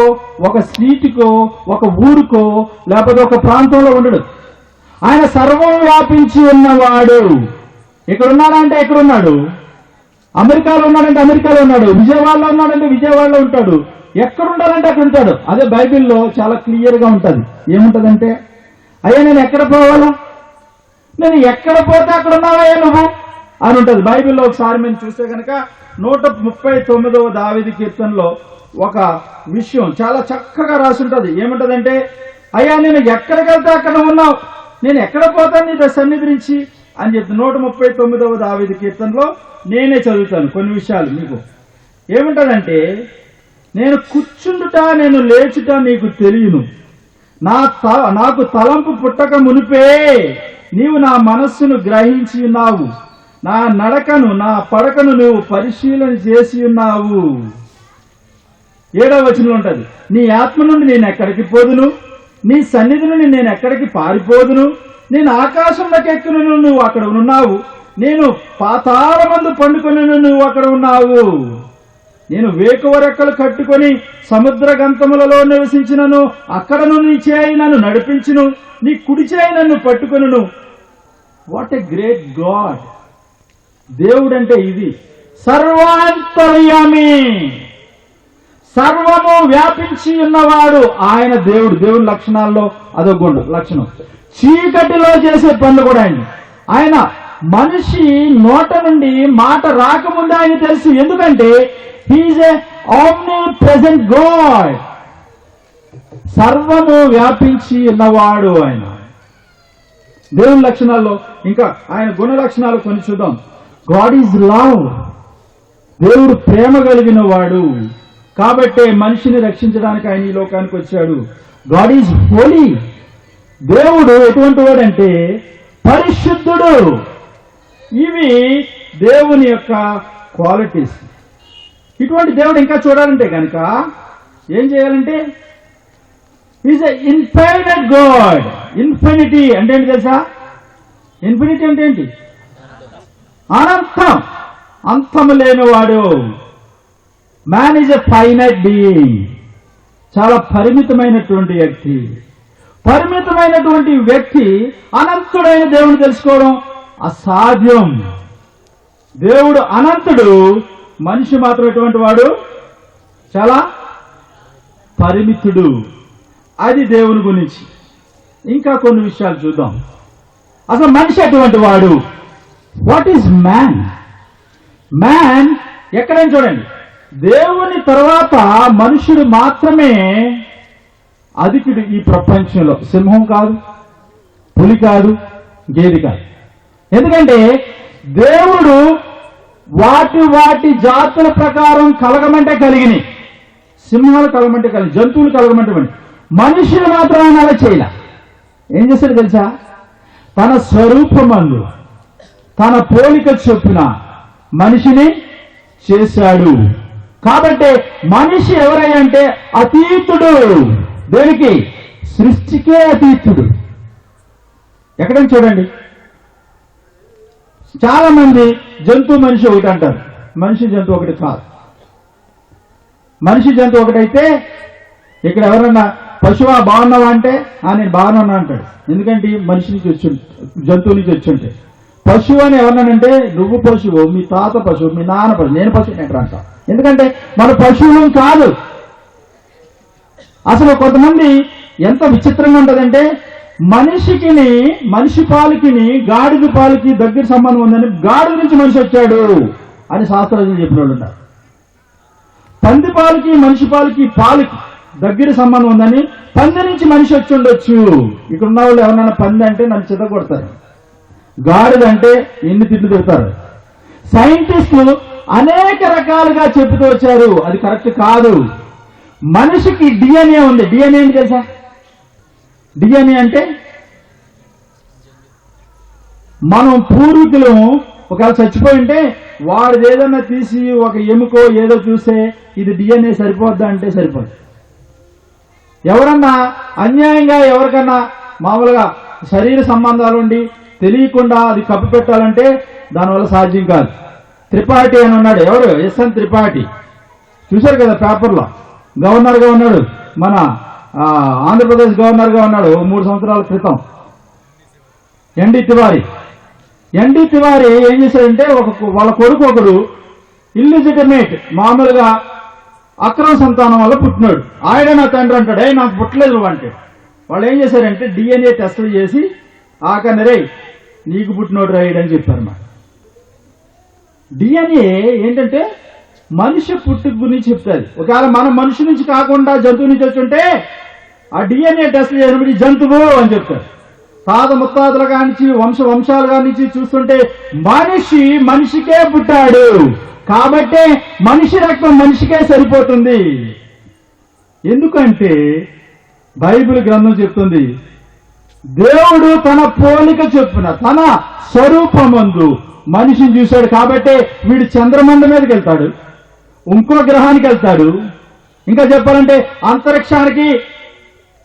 A: ఒక సీటుకో, ఒక ఊరుకో, లేకపోతే ఒక ప్రాంతంలో ఉండడు. ఆయన సర్వం వ్యాపించి ఉన్నవాడు. ఇక్కడ ఉన్నాడంటే ఎక్కడ ఉన్నాడు, అమెరికాలో ఉన్నాడంటే అమెరికాలో ఉన్నాడు, విజయవాడలో ఉన్నాడంటే విజయవాడలో ఉంటాడు, ఎక్కడ ఉండాలంటే అక్కడ ఉంటాడు. అదే బైబిల్లో చాలా క్లియర్ గా ఉంటుంది. ఏముంటదంటే, అయ్యా నేను ఎక్కడ పోవాలా, నేను ఎక్కడ పోతే అక్కడ ఉన్నావయ్యా నువ్వు అని ఉంటుంది బైబిల్లో. ఒకసారి మేము చూస్తే కనుక 139వ దావీదు కీర్తనలో ఒక విషయం చాలా చక్కగా రాసి ఉంటుంది. ఏముంటదంటే, అయ్యా నేను ఎక్కడికి వెళ్తే అక్కడ ఉన్నావు, నేను ఎక్కడ పోతాను నీ సన్నిధి నుంచి అని చెప్పి 139వ దావీదు కీర్తనలో నేనే చదువుతాను కొన్ని విషయాలు మీకు. ఏముంటదంటే, నేను కూర్చుండుట నేను లేచుట నీకు తెలియను, నాకు తలంపు పుట్టక మునిపే నీవు నా మనస్సును గ్రహించి ఉన్నావు, నా నడకను నా పడకను నువ్వు పరిశీలన చేసి ఉన్నావు. 7వ వచనంలో ఉంటది, నీ ఆత్మ నుండి నేను ఎక్కడికి పోదును, నీ సన్నిధి నుండి నేను ఎక్కడికి పారిపోదును, నేను ఆకాశంలోకి ఎక్కును నువ్వు అక్కడ ఉన్నావు, నేను పాతాళమందు పండుకొని నువ్వు అక్కడ ఉన్నావు, నేను వేకువ రెక్కలు కట్టుకొని సముద్ర గంతములలో నివసించినను అక్కడను నీ చేయి నన్ను నడిపించును, నీ కుడి చేయి నన్ను పట్టుకొనును. What a great God. దేవుడంటే ఇది సర్వాంతర్యామి, సర్వము వ్యాపించి ఉన్నవాడు ఆయన దేవుడు. దేవుడి లక్షణాల్లో అదొక లక్షణం. చీకటిలో చేసే పనులు కూడా ఆయన మనిషి నోట నుండి మాట రాకముందే ఆయన తెలుసు. ఎందుకంటే హీఈస్ ఏ ఆమ్ని ప్రెజెంట్ గాడ్. సర్వము వ్యాపించి ఉన్నవాడు ఆయన. దేవుని లక్షణాల్లో ఇంకా ఆయన గుణ లక్షణాలు కొన్ని చూద్దాం. God is love. దేవుడు ప్రేమ కలిగిన వాడు కాబట్టే మనిషిని రక్షించడానికి ఆయన ఈ లోకానికి వచ్చాడు. God is Holi. దేవుడు ఎటువంటి వాడంటే పరిశుద్ధుడు. ఇవి దేవుని యొక్క క్వాలిటీస్. ఇటువంటి దేవుడు ఇంకా చూడాలంటే కనుక ఏం చేయాలంటే, is a infinite God. Infinity అంటే ఏంటి తెలుసా? ఇన్ఫినిటీ అంటే ఏంటి? అనంతం, అంతము లేనివాడు. Man is a finite being. చాలా పరిమితమైనటువంటి వ్యక్తి. పరిమితమైనటువంటి వ్యక్తి అనంతుడైన దేవుని తెలుసుకోవడం అసాధ్యం. దేవుడు అనంతుడు, మనిషి మాత్రం ఎటువంటి వాడు? చాలా పరిమితుడు. అది దేవుని గురించి. ఇంకా కొన్ని విషయాలు చూద్దాం. అసలు మనిషి ఎటువంటి వాడు? What is man? మ్యాన్ ఎక్కడైనా చూడండి, దేవుని తర్వాత మనుషుడు మాత్రమే అధికుడు ఈ ప్రపంచంలో. సింహం కాదు, పులి కాదు, గేది కాదు. ఎందుకంటే దేవుడు వాటి వాటి జాతుల ప్రకారం కలగమంటే కలిగినాయి. సింహాలు కలగమంటే కలిగి, జంతువులు కలగమంటే. మనిషిని మాత్రం ఆయన అలా చేయలే. ఏం చేశాడు తెలుసా? తన స్వరూపమందు తన పోలిక చొప్పున మనిషిని చేశాడు. కాబట్టి మనిషి ఎవరయ్యా అంటే అతీతుడు. దేనికి? సృష్టికే అతీతుడు. ఎక్కడైనా చూడండి, చాలా మంది జంతువు మనిషి ఒకటి అంటారు. మనిషి జంతువు ఒకటి కాదు. మనిషి జంతువు ఒకటైతే ఇక్కడ ఎవరన్నా పశువా బాగున్నావా అంటే నేను బాగానే ఉన్నా అంటాడు. ఎందుకంటే మనిషి నుంచి వచ్చి జంతువు నుంచి వచ్చి ఉంటే. పశువు అని ఎవరన్నానంటే నువ్వు పశువు, మీ తాత పశువు, మీ నాన్న పశువు, నేను పశువు ఎక్కడ అంటా. ఎందుకంటే మన పశువులు కాదు. అసలు కొంతమంది ఎంత విచిత్రంగా ఉంటుందంటే మనిషికి మనిషి పాలకి గాడిద పాలకి దగ్గర సంబంధం ఉందని గాడిద నుంచి మనిషి వచ్చాడు అని శాస్త్రజ్ఞులు చెప్పిన వాళ్ళు ఉన్నారు. పంది పాలకి మనిషి పాలకి దగ్గర సంబంధం ఉందని పంది నుంచి మనిషి వచ్చి ఉండొచ్చు. ఇక్కడ ఉన్న వాళ్ళు ఎవరైనా పంది అంటే నన్ను చితగొడతారు, గాడిద అంటే ఎన్ని తిట్లు తిడతారు. సైంటిస్టులు అనేక రకాలుగా చెబుతూ వచ్చారు, అది కరెక్ట్ కాదు. మనిషికి డిఎన్ఏ ఉంది. డిఎన్ఏ ఏంటి తెలుసా? డిఎన్ఏ అంటే మనం పూర్వీకులు ఒకవేళ చచ్చిపోయి ఉంటే వాడిది ఏదన్నా తీసి ఒక ఎముకో ఏదో చూస్తే ఇది డిఎన్ఏ సరిపోద్దా అంటే సరిపోద్ది. ఎవరన్నా అన్యాయంగా ఎవరికన్నా మామూలుగా శరీర సంబంధాలు ఉండి తెలియకుండా అది కప్పు పెట్టాలంటే దానివల్ల సాధ్యం కాదు. త్రిపాఠి అని ఉన్నాడు. ఎవరు? ఎస్ఎన్ త్రిపాఠి. చూశారు కదా పేపర్లో. గవర్నర్గా ఉన్నాడు, మన ఆంధ్రప్రదేశ్ గవర్నర్గా ఉన్నాడు 3 సంవత్సరాల క్రితం. ఎన్డి తివారీ ఏం చేశాడంటే వాళ్ళ కొడుకు ఒకడు ఇల్లిజిటిమేట్ మామూలుగా అక్రమ సంతానం వల్ల పుట్టినాడు. ఆయన నా తండ్రి అంటాడు, నాకు పుట్టలేదు అంటే. వాళ్ళు ఏం చేశారంటే డిఎన్ఏ టెస్టులు చేసి ఆకన్నరే నీకు పుట్టినోడు రాయుడు అని చెప్పారు. మా డిఎన్ఏ ఏంటంటే మనిషి పుట్టుక గురించి చెప్తారు. ఒకవేళ మనం మనిషి నుంచి కాకుండా జంతువు నుంచి వచ్చుంటే ఆ డిఎన్ఏ టెస్టులు చేసినప్పుడు జంతువు అని చెప్తారు. తాత ముత్తాతల కానించి వంశాల కానించి చూస్తుంటే మనిషికే పుట్టాడు. కాబట్టే మనిషి రక్తం మనిషికే సరిపోతుంది. ఎందుకంటే బైబిల్ గ్రంథం చెప్తుంది, దేవుడు తన పోలిక చొప్పున తన స్వరూపమందు మనిషిని చూశాడు. కాబట్టే వీడు చంద్రమండలం మీదకి వెళ్తాడు, ఇంకో గ్రహానికి వెళ్తాడు, ఇంకా చెప్పాలంటే అంతరిక్షానికి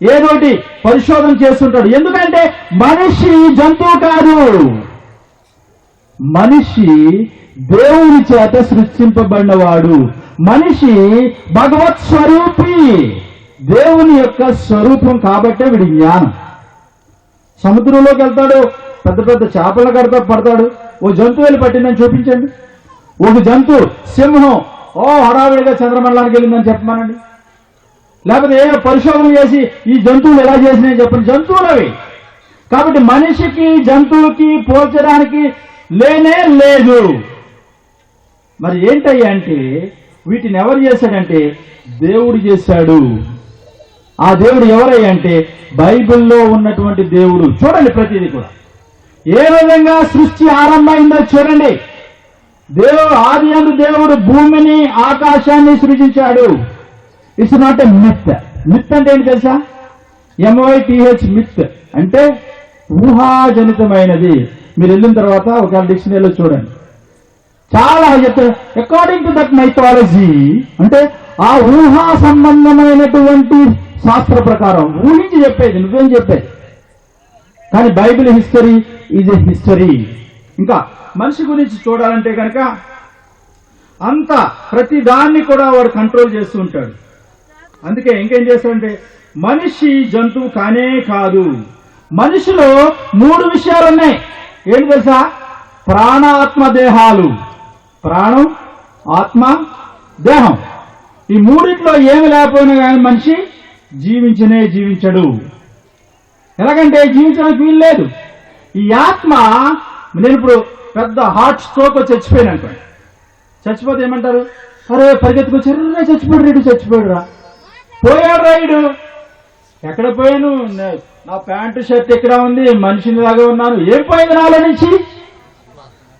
A: ఏదోటి పరిశోధన చేస్తుంటాడు. ఎందుకంటే మనిషి జంతువు కాదు. మనిషి దేవుని చేత సృష్టింపబడినవాడు. మనిషి భగవత్ స్వరూపి, దేవుని యొక్క స్వరూపం. కాబట్టే వీడి జ్ఞానం. సముద్రంలోకి వెళ్తాడు, పెద్ద పెద్ద చేపల పడతాడు. ఓ జంతువు వెళ్ళి పట్టిందని చూపించండి. ఒక జంతువు సింహం హడావిడిగా చంద్రమండలానికి వెళ్ళిందని చెప్పమానండి. లేకపోతే ఏ పరిశోధన చేసి ఈ జంతువులు ఎలా చేసినాయని చెప్పండి. జంతువులు అవి. కాబట్టి మనిషికి జంతువుకి పోల్చడానికి లేనే లేదు. మరి ఏంటయ్యా అంటే వీటిని ఎవరు చేశాడంటే దేవుడు చేశాడు. ఆ దేవుడు ఎవరయ్యా అంటే బైబిల్లో ఉన్నటువంటి దేవుడు. చూడండి, ప్రతిదీ కూడా ఏ విధంగా సృష్టి ఆరంభమైందో చూడండి. ఆది యందు దేవుడు భూమిని ఆకాశాన్ని సృజించాడు. It's not a myth. Myth అంటే ఏంటి తెలుసా? MYTH మిత్ అంటే ఊహాజనితమైనది. మీరు వెళ్ళిన తర్వాత ఒక డిక్షనరీలో చూడండి, చాలా చెప్తారు. అకార్డింగ్ టు దట్ మైథాలజీ అంటే ఆ ఊహా సంబంధమైనటువంటి శాస్త్ర ప్రకారం ఊహించి చెప్పేది, నువ్వేం చెప్పేది. కానీ Bible history is a history. ఇంకా మనిషి గురించి చూడాలంటే కనుక అంత ప్రతి దాన్ని కూడా వాడు కంట్రోల్ చేస్తూ ఉంటాడు. అందుకే ఇంకేం చేస్తాడంటే మనిషి జంతువు కానే కాదు. మనిషిలో 3 విషయాలు ఉన్నాయి. ఏంటి తెలుసా? ప్రాణ ఆత్మ దేహాలు. ప్రాణం, ఆత్మ, దేహం. ఈ మూడిట్లో ఏమి లేకపోయినా కానీ మనిషి జీవించడు. ఎలాగంటే జీవించడానికి వీలు లేదు. ఈ ఆత్మ, నేను ఇప్పుడు పెద్ద హార్ట్ స్ట్రోక్ చచ్చిపోయాను అనుకోండి. చచ్చిపోతే ఏమంటారు? అరే పరిగెత్తుకొచ్చారు, చచ్చిపోయాడు రా. పోయాడు రాయుడు. ఎక్కడ పోయాను? నా ప్యాంటు షర్ట్ ఎక్కడ ఉంది? మనిషిని లాగా ఉన్నాను. ఏం పోయింది నాలో నుంచి?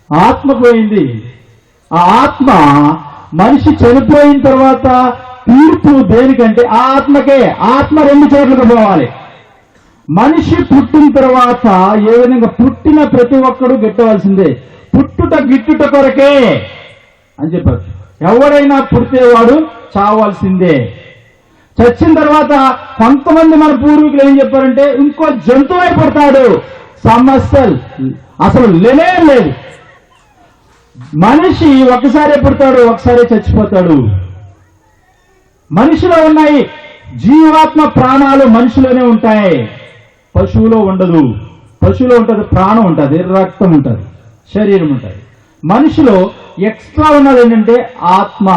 A: ఆత్మ పోయింది. ఆ ఆత్మ మనిషి చనిపోయిన తర్వాత తీర్పు దేనికంటే ఆత్మకే. ఆత్మ రెండు చోట్లకు పోవాలి. మనిషి పుట్టిన తర్వాత ఏ విధంగా పుట్టిన ప్రతి ఒక్కడు గిట్టవలసిందే, పుట్టుట గిట్టుట కొరకే అని చెప్పారు. ఎవడైనా పుడితేవాడు చావాల్సిందే. చచ్చిన తర్వాత కొంతమంది మన పూర్వీకులు ఏం చెప్పారంటే ఇంకో జంతువై పుడతాడు. సమస్యలు అసలు లేనే లేదు. మనిషి ఒకసారి పుడతాడు, ఒకసారి చచ్చిపోతాడు. మనిషిలో ఉన్నాయి జీవాత్మ ప్రాణాలు మనిషిలోనే ఉంటాయి, పశువులో ఉండదు. పశువులో ఉంటుంది ప్రాణం ఉంటుంది, రక్తం ఉంటుంది, శరీరం ఉంటుంది. మనిషిలో ఎక్స్ట్రా ఉన్నది ఏంటంటే ఆత్మ.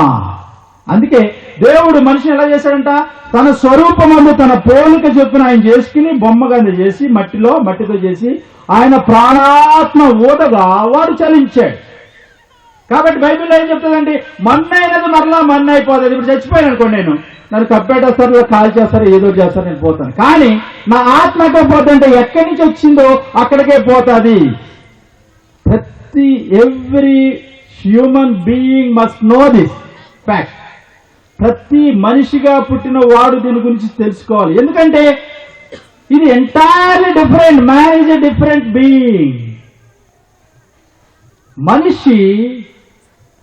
A: అందుకే దేవుడు మనిషిని ఎలా చేశాడంట, తన స్వరూపమందు తన పోలిక చొప్పున ఆయన చేసుకుని బొమ్మగా చేసి మట్టితో చేసి ఆయన ప్రాణాత్మ ఊదగా వాడు చలించాడు. కాబట్టి బైబిల్లో ఏం చెప్తుందండి, మన్ను అయినది మరలా మన్ను అయిపోతుంది. ఇప్పుడు చచ్చిపోయాను అనుకోండి, నేను నన్ను కప్పేటేస్తారు, కాల్ చేస్తారు, ఏదో చేస్తారు, నేను పోతాను. కానీ నా ఆత్మ ఎక్కడ పోతుందంటే ఎక్కడి నుంచి వచ్చిందో అక్కడికే పోతుంది. Every human being must know this fact. ప్రతి మనిషిగా పుట్టిన వాడు దీని గురించి తెలుసుకోవాలి. ఎందుకంటే ఇది entirely different. Man is a different being. మనిషి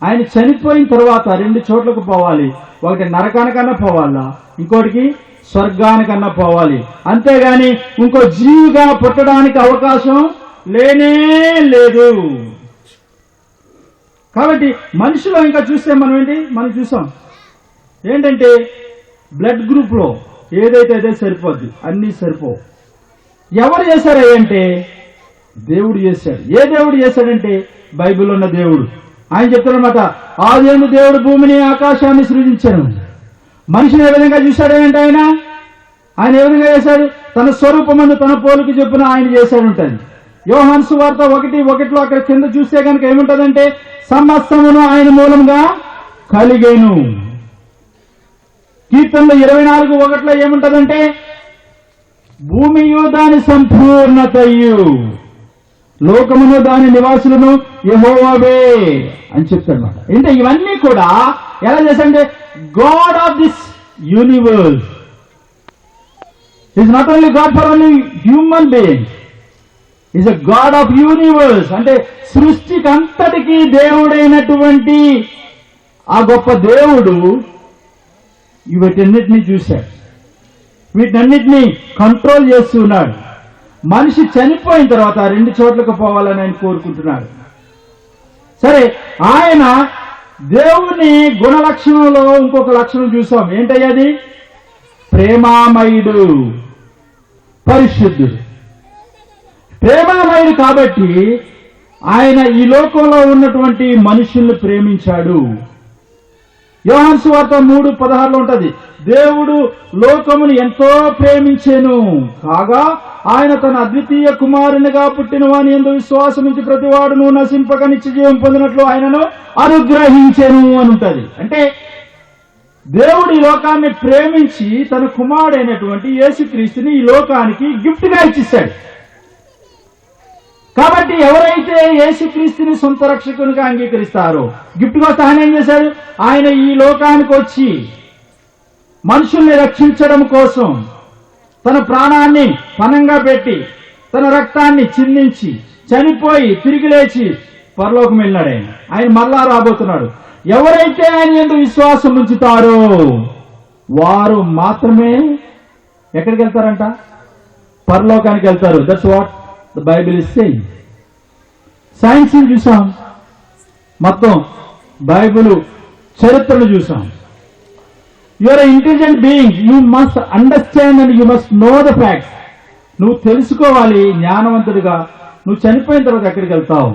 A: ఆయన చనిపోయిన తర్వాత రెండు చోట్లకు పోవాలి. ఒకటి నరకానికన్నా పోవాలా, ఇంకోటికి స్వర్గానికన్నా పోవాలి. అంతేగాని ఇంకో జీవిగా పుట్టడానికి అవకాశం లేనే లేదు. కాబట్టి మనిషిలో ఇంకా చూస్తే మనం చూసాం ఏంటంటే బ్లడ్ గ్రూప్ లో ఏదైతే అదే సరిపోద్ది, అన్నీ సరిపోవు. ఎవరు చేశారు అంటే దేవుడు చేశాడు. ఏ దేవుడు చేశాడంటే బైబిల్లో ఉన్న దేవుడు. ఆయన చెప్తారనమాట, ఆదియందు దేవుడు భూమిని ఆకాశాన్ని సృజించాడు. మనిషిని ఏ విధంగా చూశాడు అంటే ఆయన ఏ విధంగా చేశాడు, తన స్వరూపమందు తన పోలిక చొప్పున ఆయన చేశాడు ఉంటుంది. యోహాను సువార్త 1:1 అక్కడ కింద చూస్తే కనుక ఏముంటదంటే సమస్తమును ఆయన మూలంగా కలిగేను. కీర్తనలో 24:1 ఏముంటదంటే భూమియు దాని సంపూర్ణతయు లోకమును దాని నివాసులను యెహోవావే అని చెప్తాడన్నమాట. అంటే ఇవన్నీ కూడా ఎలా చేశాడంటే God of this universe is not only God for only human being, is a God of universe. అంటే సృష్టికి అంతటికీ దేవుడైనటువంటి ఆ గొప్ప దేవుడు వీటన్నిటినీ చూశాడు, వీటన్నిటినీ కంట్రోల్ చేస్తున్నాడు. మనిషి చనిపోయిన తర్వాత రెండు చోట్లకు పోవాలని ఆయన కోరుకుంటున్నాడు. సరే, ఆయన దేవుని గుణలక్షణంలో ఇంకొక లక్షణం చూసాం. ఏంటయ్యది? ప్రేమామయుడు, పరిశుద్ధుడు. ప్రేమామయుడు కాబట్టి ఆయన ఈ లోకంలో ఉన్నటువంటి మనుషుల్ని ప్రేమించాడు. యోహాను సువార్త 3:16 ఉంటది, దేవుడు లోకమును ఎంతో ప్రేమించెను కాగా ఆయన తన అద్వితీయ కుమారునిగా పుట్టిన వాని యందు విశ్వాసముంచి ప్రతివాడును నశింపక నిత్య జీవం పొందినట్లు ఆయనను అనుగ్రహించెను అని ఉంటది. అంటే దేవుడు ఈ లోకాన్ని ప్రేమించి తన కుమారుడైనటువంటి యేసుక్రీస్తుని ఈ లోకానికి గిఫ్ట్ గా ఇచ్చేశాడు. కాబట్టి ఎవరైతే యేసుక్రీస్తుని సొంత రక్షకునిగా అంగీకరిస్తారో, గిఫ్ట్ గా ఆయన ఏం చేశాడు, ఆయన ఈ లోకానికి వచ్చి మనుషుల్ని రక్షించడం కోసం తన ప్రాణాన్ని పణంగా పెట్టి తన రక్తాన్ని చిందించి చనిపోయి తిరిగి లేచి పరలోకం వెళ్ళినాడు. ఆయన మరలా రాబోతున్నాడు. ఎవరైతే ఆయన యందు విశ్వాసం ఉంచుతారో వారు మాత్రమే ఎక్కడికి వెళ్తారంట? పరలోకానికి వెళ్తారు. That's what the Bible is saying. Science ని చూసాం, మొత్తం బైబిల్ చరిత్రను చూసాం. You are intelligent being, you must understand and you must know the facts. నువ్వు తెలుసుకోవాలి జ్ఞానవంతుడిగా. నువ్వు చనిపోయిన తర్వాత ఎక్కడికి వెళ్తావు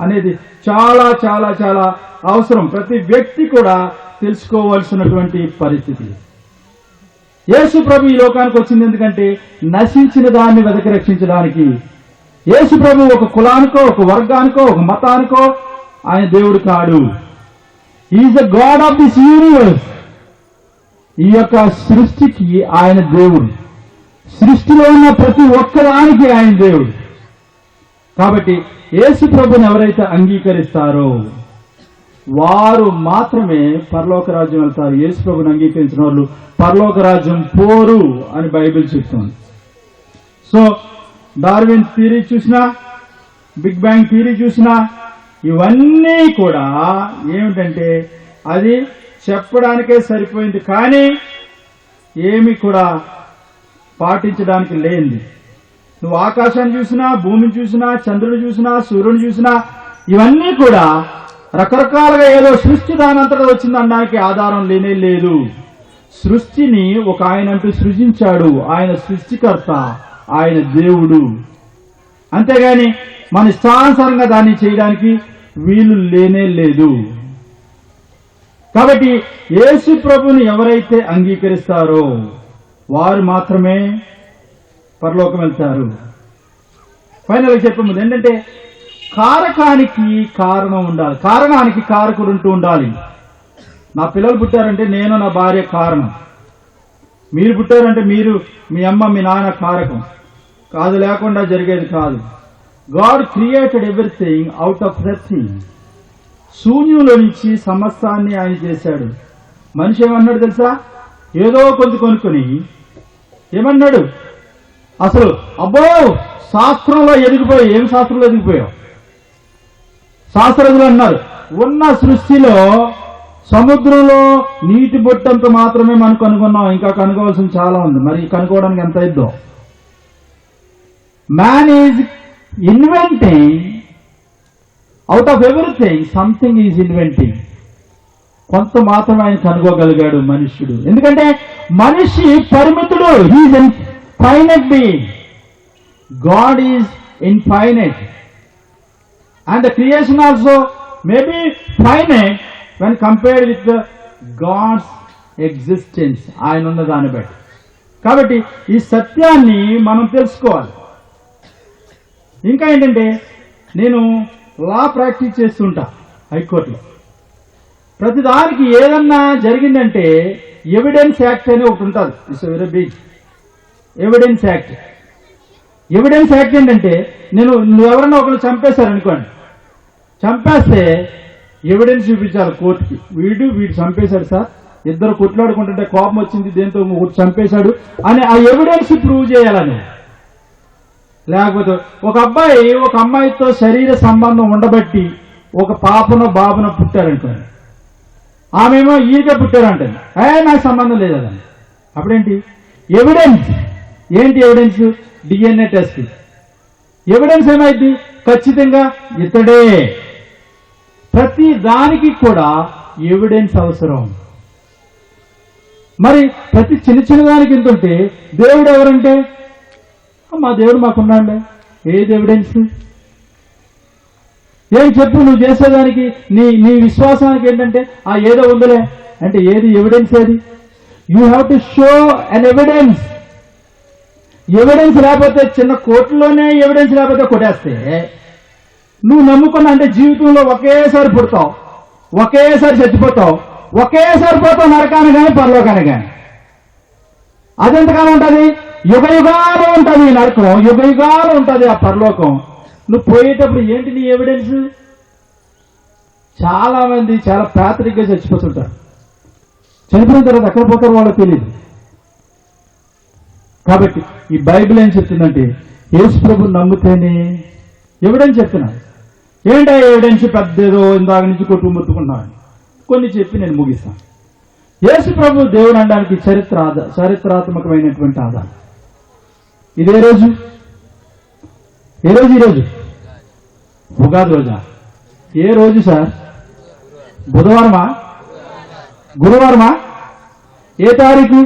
A: అనేది చాలా చాలా చాలా అవసరం. ప్రతి వ్యక్తి కూడా తెలుసుకోవాల్సినటువంటి పరిస్థితి. యేసు ప్రభు ఈ లోకానికి వచ్చింది ఎందుకంటే నశించిన దాన్ని వెదకి రక్షించడానికి. యేసు ప్రభు ఒక కులానికో, ఒక వర్గానికో, ఒక మతానికో ఆయన దేవుడు కాడు. Is the God of this universe. ఈ యొక్క సృష్టికి ఆయన దేవుడు. సృష్టిలో ఉన్న ప్రతి ఒక్కదానికి ఆయన దేవుడు. కాబట్టి యేసు ప్రభుని ఎవరైతే అంగీకరిస్తారో వారు మాత్రమే పరలోక రాజ్యం వెళ్తారు. యేసు ప్రభువుని అంగీకరించిన వాళ్ళు పరలోక రాజ్యం పోరు అని బైబిల్ చెప్తుంది. సో డార్విన్ థియరీ చూసినా, బిగ్ బ్యాంగ్ థియరీ చూసినా, ఇవన్నీ కూడా ఏమిటంటే అది చెప్పడానికే సరిపోయింది, కానీ ఏమి కూడా పాటించడానికి లేనిది. నువ్వు ఆకాశాన్ని చూసినా, భూమిని చూసినా, చంద్రుని చూసినా, సూర్యుని చూసినా, ఇవన్నీ కూడా రకరకాలుగా ఏదో సృష్టి దానంతటా వచ్చిందనడానికి ఆధారం లేనే లేదు. సృష్టిని ఒక ఆయన అంటూ సృజించాడు. ఆయన సృష్టికర్త, ఆయన దేవుడు. అంతేగాని మన ఇష్టానుసారంగా దాన్ని చేయడానికి వీలు లేనే లేదు. కాబట్టి యేసు ప్రభుని ఎవరైతే అంగీకరిస్తారో వారు మాత్రమే పరలోకం వెళ్తారు. ఫైనల్గా చెప్పే ముందు ఏంటంటే కారకానికి కారణం ఉండాలి, కారణానికి కారకుడు ఉంటూ ఉండాలి. నా పిల్లలు పుట్టారంటే నేను, నా భార్య కారణం. మీరు పుట్టారంటే మీరు, మీ అమ్మ, మీ నాన్న కారకం. కాదు లేకుండా జరిగేది కాదు. God created everything out of nothing. శూన్యంలో నుంచి సమస్తాన్ని ఆయన చేశాడు. మనిషి ఏమన్నాడు తెలుసా? ఏదో కొంచెం కొనుక్కొని ఏమన్నాడు? అసలు అబ్బో శాస్త్రంలో ఎదిగిపోయావు. ఏం శాస్త్రంలో ఎదిగిపోయావు? శాస్త్రజ్ఞులు అన్నారు ఉన్న సృష్టిలో సముద్రంలో నీటి బొట్టంత మాత్రమే మనం కనుగొన్నాం, ఇంకా కనుగోవాల్సిన చాలా ఉంది. మరి కనుక్కోవడానికి ఎంత ఇద్దో? Man is inventing out of everything, something is inventing. కొంత మాత్రం ఆయన కనుగోగలిగాడు మనుష్యుడు. ఎందుకంటే మనిషి పరిమితుడు. He's infinite being. God is infinite. And the creation also may be finite when compared with the God's existence. ఆయన ఉన్న దాన్ని బట్టి. కాబట్టి ఈ సత్యాన్ని మనం తెలుసుకోవాలి. ఇంకా ఏంటంటే నేను లా ప్రాక్టీస్ చేస్తుంటా హైకోర్టులో. ప్రతిదానికి ఏదన్నా జరిగిందంటే ఎవిడెన్స్ యాక్ట్ అని ఒకటి ఉంటుంది. It's very big evidence act. Evidence act ఏంటంటే నువ్వెవరన్నా ఒకరు చంపేశారనుకోండి, చంపేస్తే ఎవిడెన్స్ చూపించాలి కోర్టుకి. వీడు చంపేశాడు సార్, ఇద్దరు కొట్లాడుకుంటుంటే కోపం వచ్చింది, దేంతో చంపేశాడు అని ఆ ఎవిడెన్స్ ప్రూవ్ చేయాలని. లేకపోతే ఒక అబ్బాయి ఒక అమ్మాయితో శరీర సంబంధం ఉండబట్టి ఒక పాపనో బాబునో పుట్టారనుకోండి, ఆమెమో ఈయనకే పుట్టారంటుంది, నాకు సంబంధం లేదని. అప్పుడేంటి ఎవిడెన్స్? ఏంటి ఎవిడెన్స్? DNA test. ఎవిడెన్స్ ఏమైంది? ఖచ్చితంగా ఇతడే. ప్రతి దానికి కూడా ఎవిడెన్స్ అవసరం. మరి ప్రతి చిన్న దానికి ఎంతుంటే దేవుడు ఎవరంటే మా దేవుడు మాకున్నాడే. ఏది ఎవిడెన్స్? ఏం చెప్పు నువ్వు చేసేదానికి, నీ విశ్వాసానికి ఏంటంటే ఏదో ఉందిలే అంటే ఏది ఎవిడెన్స్? ఏది? You have to show an evidence. Evidence లేకపోతే చిన్న కోర్టులోనే ఎవిడెన్స్ లేకపోతే కొట్టేస్తే నువ్వు నమ్ముకున్నా అంటే జీవితంలో ఒకేసారి పుడతావు, ఒకేసారి చచ్చిపోతావు, ఒకేసారి పోతావు నరకాన్ని కానీ పరలోకాన్ని కానీ. అదెంతకాలం ఉంటుంది? యుగ యుగాలు ఉంటుంది ఈ నరకం, యుగ యుగాలు ఉంటుంది ఆ పరలోకం. నువ్వు పోయేటప్పుడు ఏంటి నీ ఎవిడెన్స్? చాలా మంది చాలా ప్యాథటిక్గా చచ్చిపోతుంటారు. చనిపోయిన తర్వాత ఎక్కడ పోతారో వాళ్ళకి తెలియదు. కాబట్టి ఈ బైబిల్ ఏం చెప్తుందంటే యేసు ప్రభుని నమ్మితేనే ఎవిడెన్స్ చెప్తున్నాను. ఏంటో ఎవిడెన్స్ పెద్దదో ఇందాక నుంచి కొట్టు ముట్టుకుంటున్నాను కొన్ని చెప్పి నేను ముగిస్తాను. యేసు ప్రభు దేవుడు అనడానికి చారిత్రాత్మకమైనటువంటి ఆధారం. ఇదే రోజు, ఏ రోజు? ఈరోజు ఉగాది రోజా? ఏ రోజు సార్? బుధవారమా? గురువారమా? ఏ తారీఖు?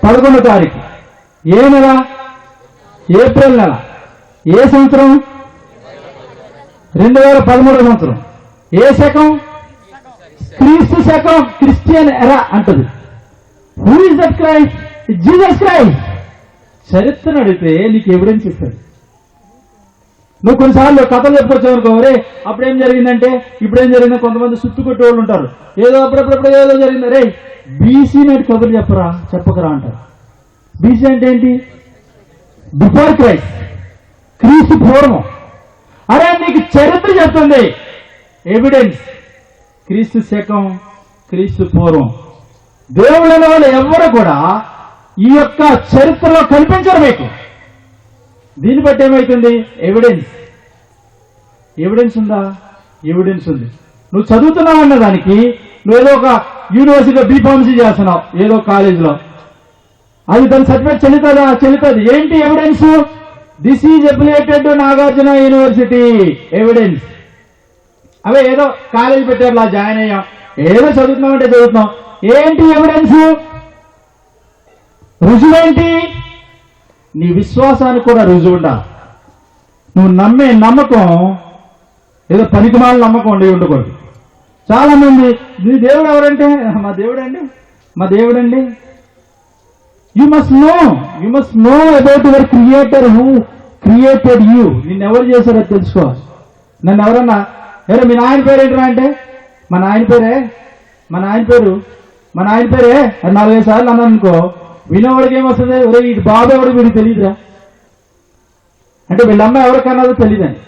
A: 11వ తారీఖు. ఏ నెల? ఏప్రిల్ నెల. ఏ సంవత్సరం? 2013 సంవత్సరం. ఏ శకం? క్రీస్తు శకం. క్రిస్టియన్ ఎరా అంటది. Who is that Christ? Jesus Christ. చరిత్రను అడిగితే నీకు ఎవిడెన్స్ ఇస్తాడు. నువ్వు కొన్నిసార్లు కథలు చెప్పుకొచ్చావు అనుకో, రే అప్పుడేం జరిగిందంటే ఇప్పుడేం జరిగిందో కొంతమంది సుత్తు కొట్టే వాళ్ళు ఉంటారు. ఏదో అప్పుడప్పుడు ఏదో జరిగింది, రే బీసీ నాటి కబుర్లు చెప్పకరా అంటారు. బీసీ అంటే ఏంటి? బిఫోర్ క్రైస్ట్, క్రీస్తు పూర్వం. అరే నీకు చరిత్ర చెప్తుంది, ఎవిడెన్స్. క్రీస్తు శకం, క్రీస్తు పూర్వం. దేవుళ్ళైన వాళ్ళు ఎవరు కూడా ఈ యొక్క చరిత్రలో కనిపించరు మీకు. దీన్ని బట్టి ఏమవుతుంది? ఎవిడెన్స్ ఉందా? ఎవిడెన్స్ ఉంది. నువ్వు చదువుతున్నావు అన్న దానికి నువ్వు ఏదో ఒక యూనివర్సిటీలో బీఫార్మసీ చేస్తున్నావు ఏదో కాలేజీలో, అది దాని సర్టిఫికేట్ చెల్లుతుంది. ఏంటి evidence? This is affiliated Nagarjuna university, evidence. అవే ఏదో కాలేజీ పెట్టారు, జాయిన్ అయ్యాం, ఏదో చదువుతున్నామంటే చదువుతున్నాం. ఏంటి ఎవిడెన్స్? రుజువేంటి? నీ విశ్వాసానికి కూడా రుజువు ఉండాలి. నువ్వు నమ్మే నమ్మకం ఏదో పనికిమాల నమ్మకం ఉండకూడదు. చాలా మంది నీ దేవుడు ఎవరంటే మా దేవుడండి. You must know about your creator, who created you. నిన్నెవరు చేశారో తెలుసుకోవాలి. నన్ను ఎవరన్నా మీ నాయన పేరు ఏంటరా అంటే మా నాయన పేరే అది 4-5 సార్లు అన్నాను అనుకో, వినేవాడికి ఏమొస్తుంది? ఒరే వీడి బాబు ఎవడు వీడికి తెలియదురా అంటే వీళ్ళమ్మ ఎవరికన్నాదో తెలియదని.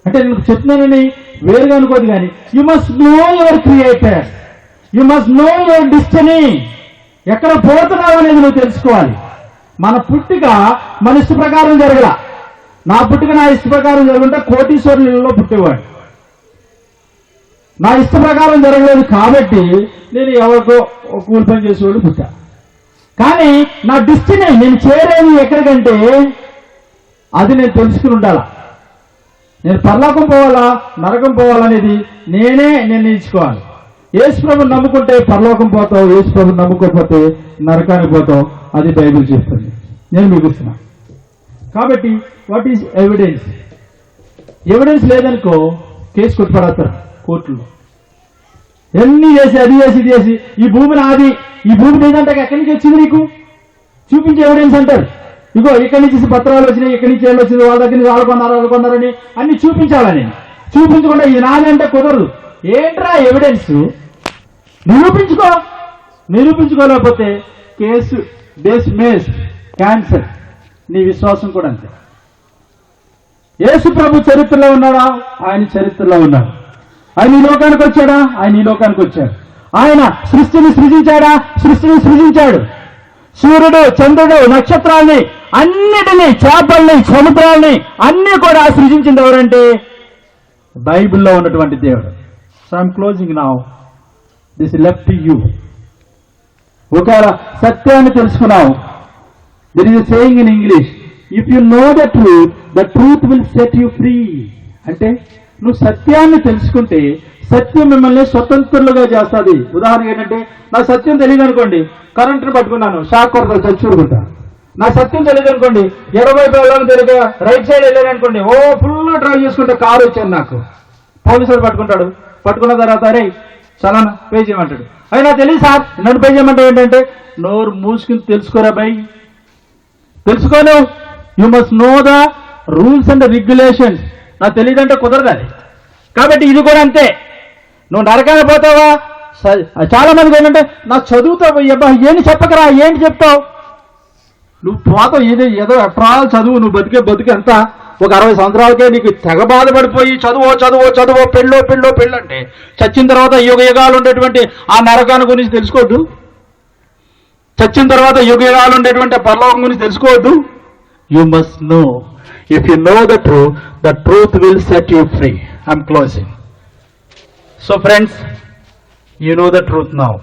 A: అంటే నేను చెప్తున్నానని వేరుగా అనుకోదు, కానీ you must no your creator, you must no your destiny. ఎక్కడ పోతున్నావు అనేది నువ్వు తెలుసుకోవాలి. మన పుట్టిక మన ఇష్ట ప్రకారం జరగల. నా పుట్టిక నా ఇష్ట ప్రకారం జరుగుంటే కోటీశ్వరులలో పుట్టేవాడు. నా ఇష్ట ప్రకారం జరగలేదు కాబట్టి నేను ఎవరికో కూలి పని చేసేవాడు పుట్టా. కానీ నా డెస్టినీ, నేను చేరేది ఎక్కడికంటే అది నేను తెలుసుకుని ఉండాలా. నేను పరలోకం పోవాలా నరకం పోవాలనేది నేనే నిర్ణయించుకోవాలి. యేసు ప్రభుని నమ్ముకుంటే పరలోకం పోతావు, యేసు ప్రభుని నమ్ముకోకపోతే నరకానికి పోతావు. అది బైబిల్ చెప్తుంది. నేను మీకు ఇస్తున్నా. కాబట్టి వాట్ ఈజ్ ఎవిడెన్స్? ఎవిడెన్స్ లేదనుకో కేసు కొట్టుపడతారు కోర్టులో. ఎన్ని చేసి అది చేసి ఇది చేసి ఈ భూమి నాది, ఈ భూమి లేదంటే ఎక్కడి నుంచి వచ్చింది నీకు చూపించే ఎవిడెన్స్ అంటారు. ఇగో ఇక్కడి నుంచి పత్రాలు వచ్చినాయి, ఇక్కడి నుంచి ఏమి వచ్చింది, వాళ్ళ దగ్గర నుంచి వాళ్ళు కొన్నారని అన్ని చూపించాలని. చూపించకుండా ఇది నాది అంటే కుదరదు. ఏంట్రా ఎవిడెన్స్? నిరూపించుకోలేకపోతే కేసు డిస్మిస్, క్యాన్సర్. నీ విశ్వాసం కూడా అంతే. యేసు ప్రభు చరిత్రలో ఉన్నాడా? ఆయన చరిత్రలో ఉన్నాడు. ఆయన ఈ లోకానికి వచ్చాడా? ఆయన ఈ లోకానికి వచ్చాడు. ఆయన సృష్టిని సృజించాడా? సృష్టిని సృజించాడు. సూర్యుడు, చంద్రుడు, నక్షత్రాల్ని, అన్నిటినీ, చేపల్ని, సముద్రాల్ని అన్ని కూడా సృజించింది ఎవరంటే బైబిల్లో ఉన్నటువంటి దేవుడు. So I'm closing now. This left to you. ఒకవేళ సత్యాన్ని తెలుసుకున్నావు, there is a saying in English, if you know the truth will set you free. అంటే నువ్వు సత్యాన్ని తెలుసుకుంటే సత్యం మిమ్మల్ని స్వతంత్రులుగా చేస్తుంది. ఉదాహరణ ఏంటంటే నాకు సత్యం తెలియదు అనుకోండి, కరెంటును పట్టుకున్నాను, షాక్ కొడతాను, చచ్చుకుంటాను. నాకు సత్యం తెలియదు అనుకోండి, 20 వెళ్ళాలని తెలియక రైట్ సైడ్ వెళ్ళాను అనుకోండి, ఫుల్ డ్రైవ్ చేసుకుంటే కారు వచ్చాను, నాకు పోలీసులు పట్టుకుంటాడు. పట్టుకున్న తర్వాత అరే చలానా పే చేయమంటాడు. అయినా తెలియదు సార్, నన్ను పే చేయమంటే ఏంటంటే నోరు మూసుకుని తెలుసుకోరా బై, తెలుసుకోను. You must know the rules and regulations. నాకు తెలియదంటే కుదరదు అది. కాబట్టి ఇది కూడా అంతే. నువ్వు నరకానికి పోతావా? చాలా మందికి ఏంటంటే నాకు చదువుతావు, ఏంటి చెప్పకరా, ఏంటి చెప్తావు? నువ్వు పోతావు, ఏదో ఎట్రాలు చదువు, నువ్వు బతికే ఎంత ఒక 60 సంవత్సరాలకే నీకు తెగ బాధపడిపోయి చదువు పెళ్ళు అంటే చచ్చిన తర్వాత యుగాలు ఉండేటువంటి ఆ నరకాన్ని గురించి తెలుసుకోవద్దు. చచ్చిన తర్వాత యుగాలు ఉండేటువంటి పరలోకం గురించి తెలుసుకోవద్దు. You must know. If you know the truth will set you free. I'm closing. So friends, you know the truth now.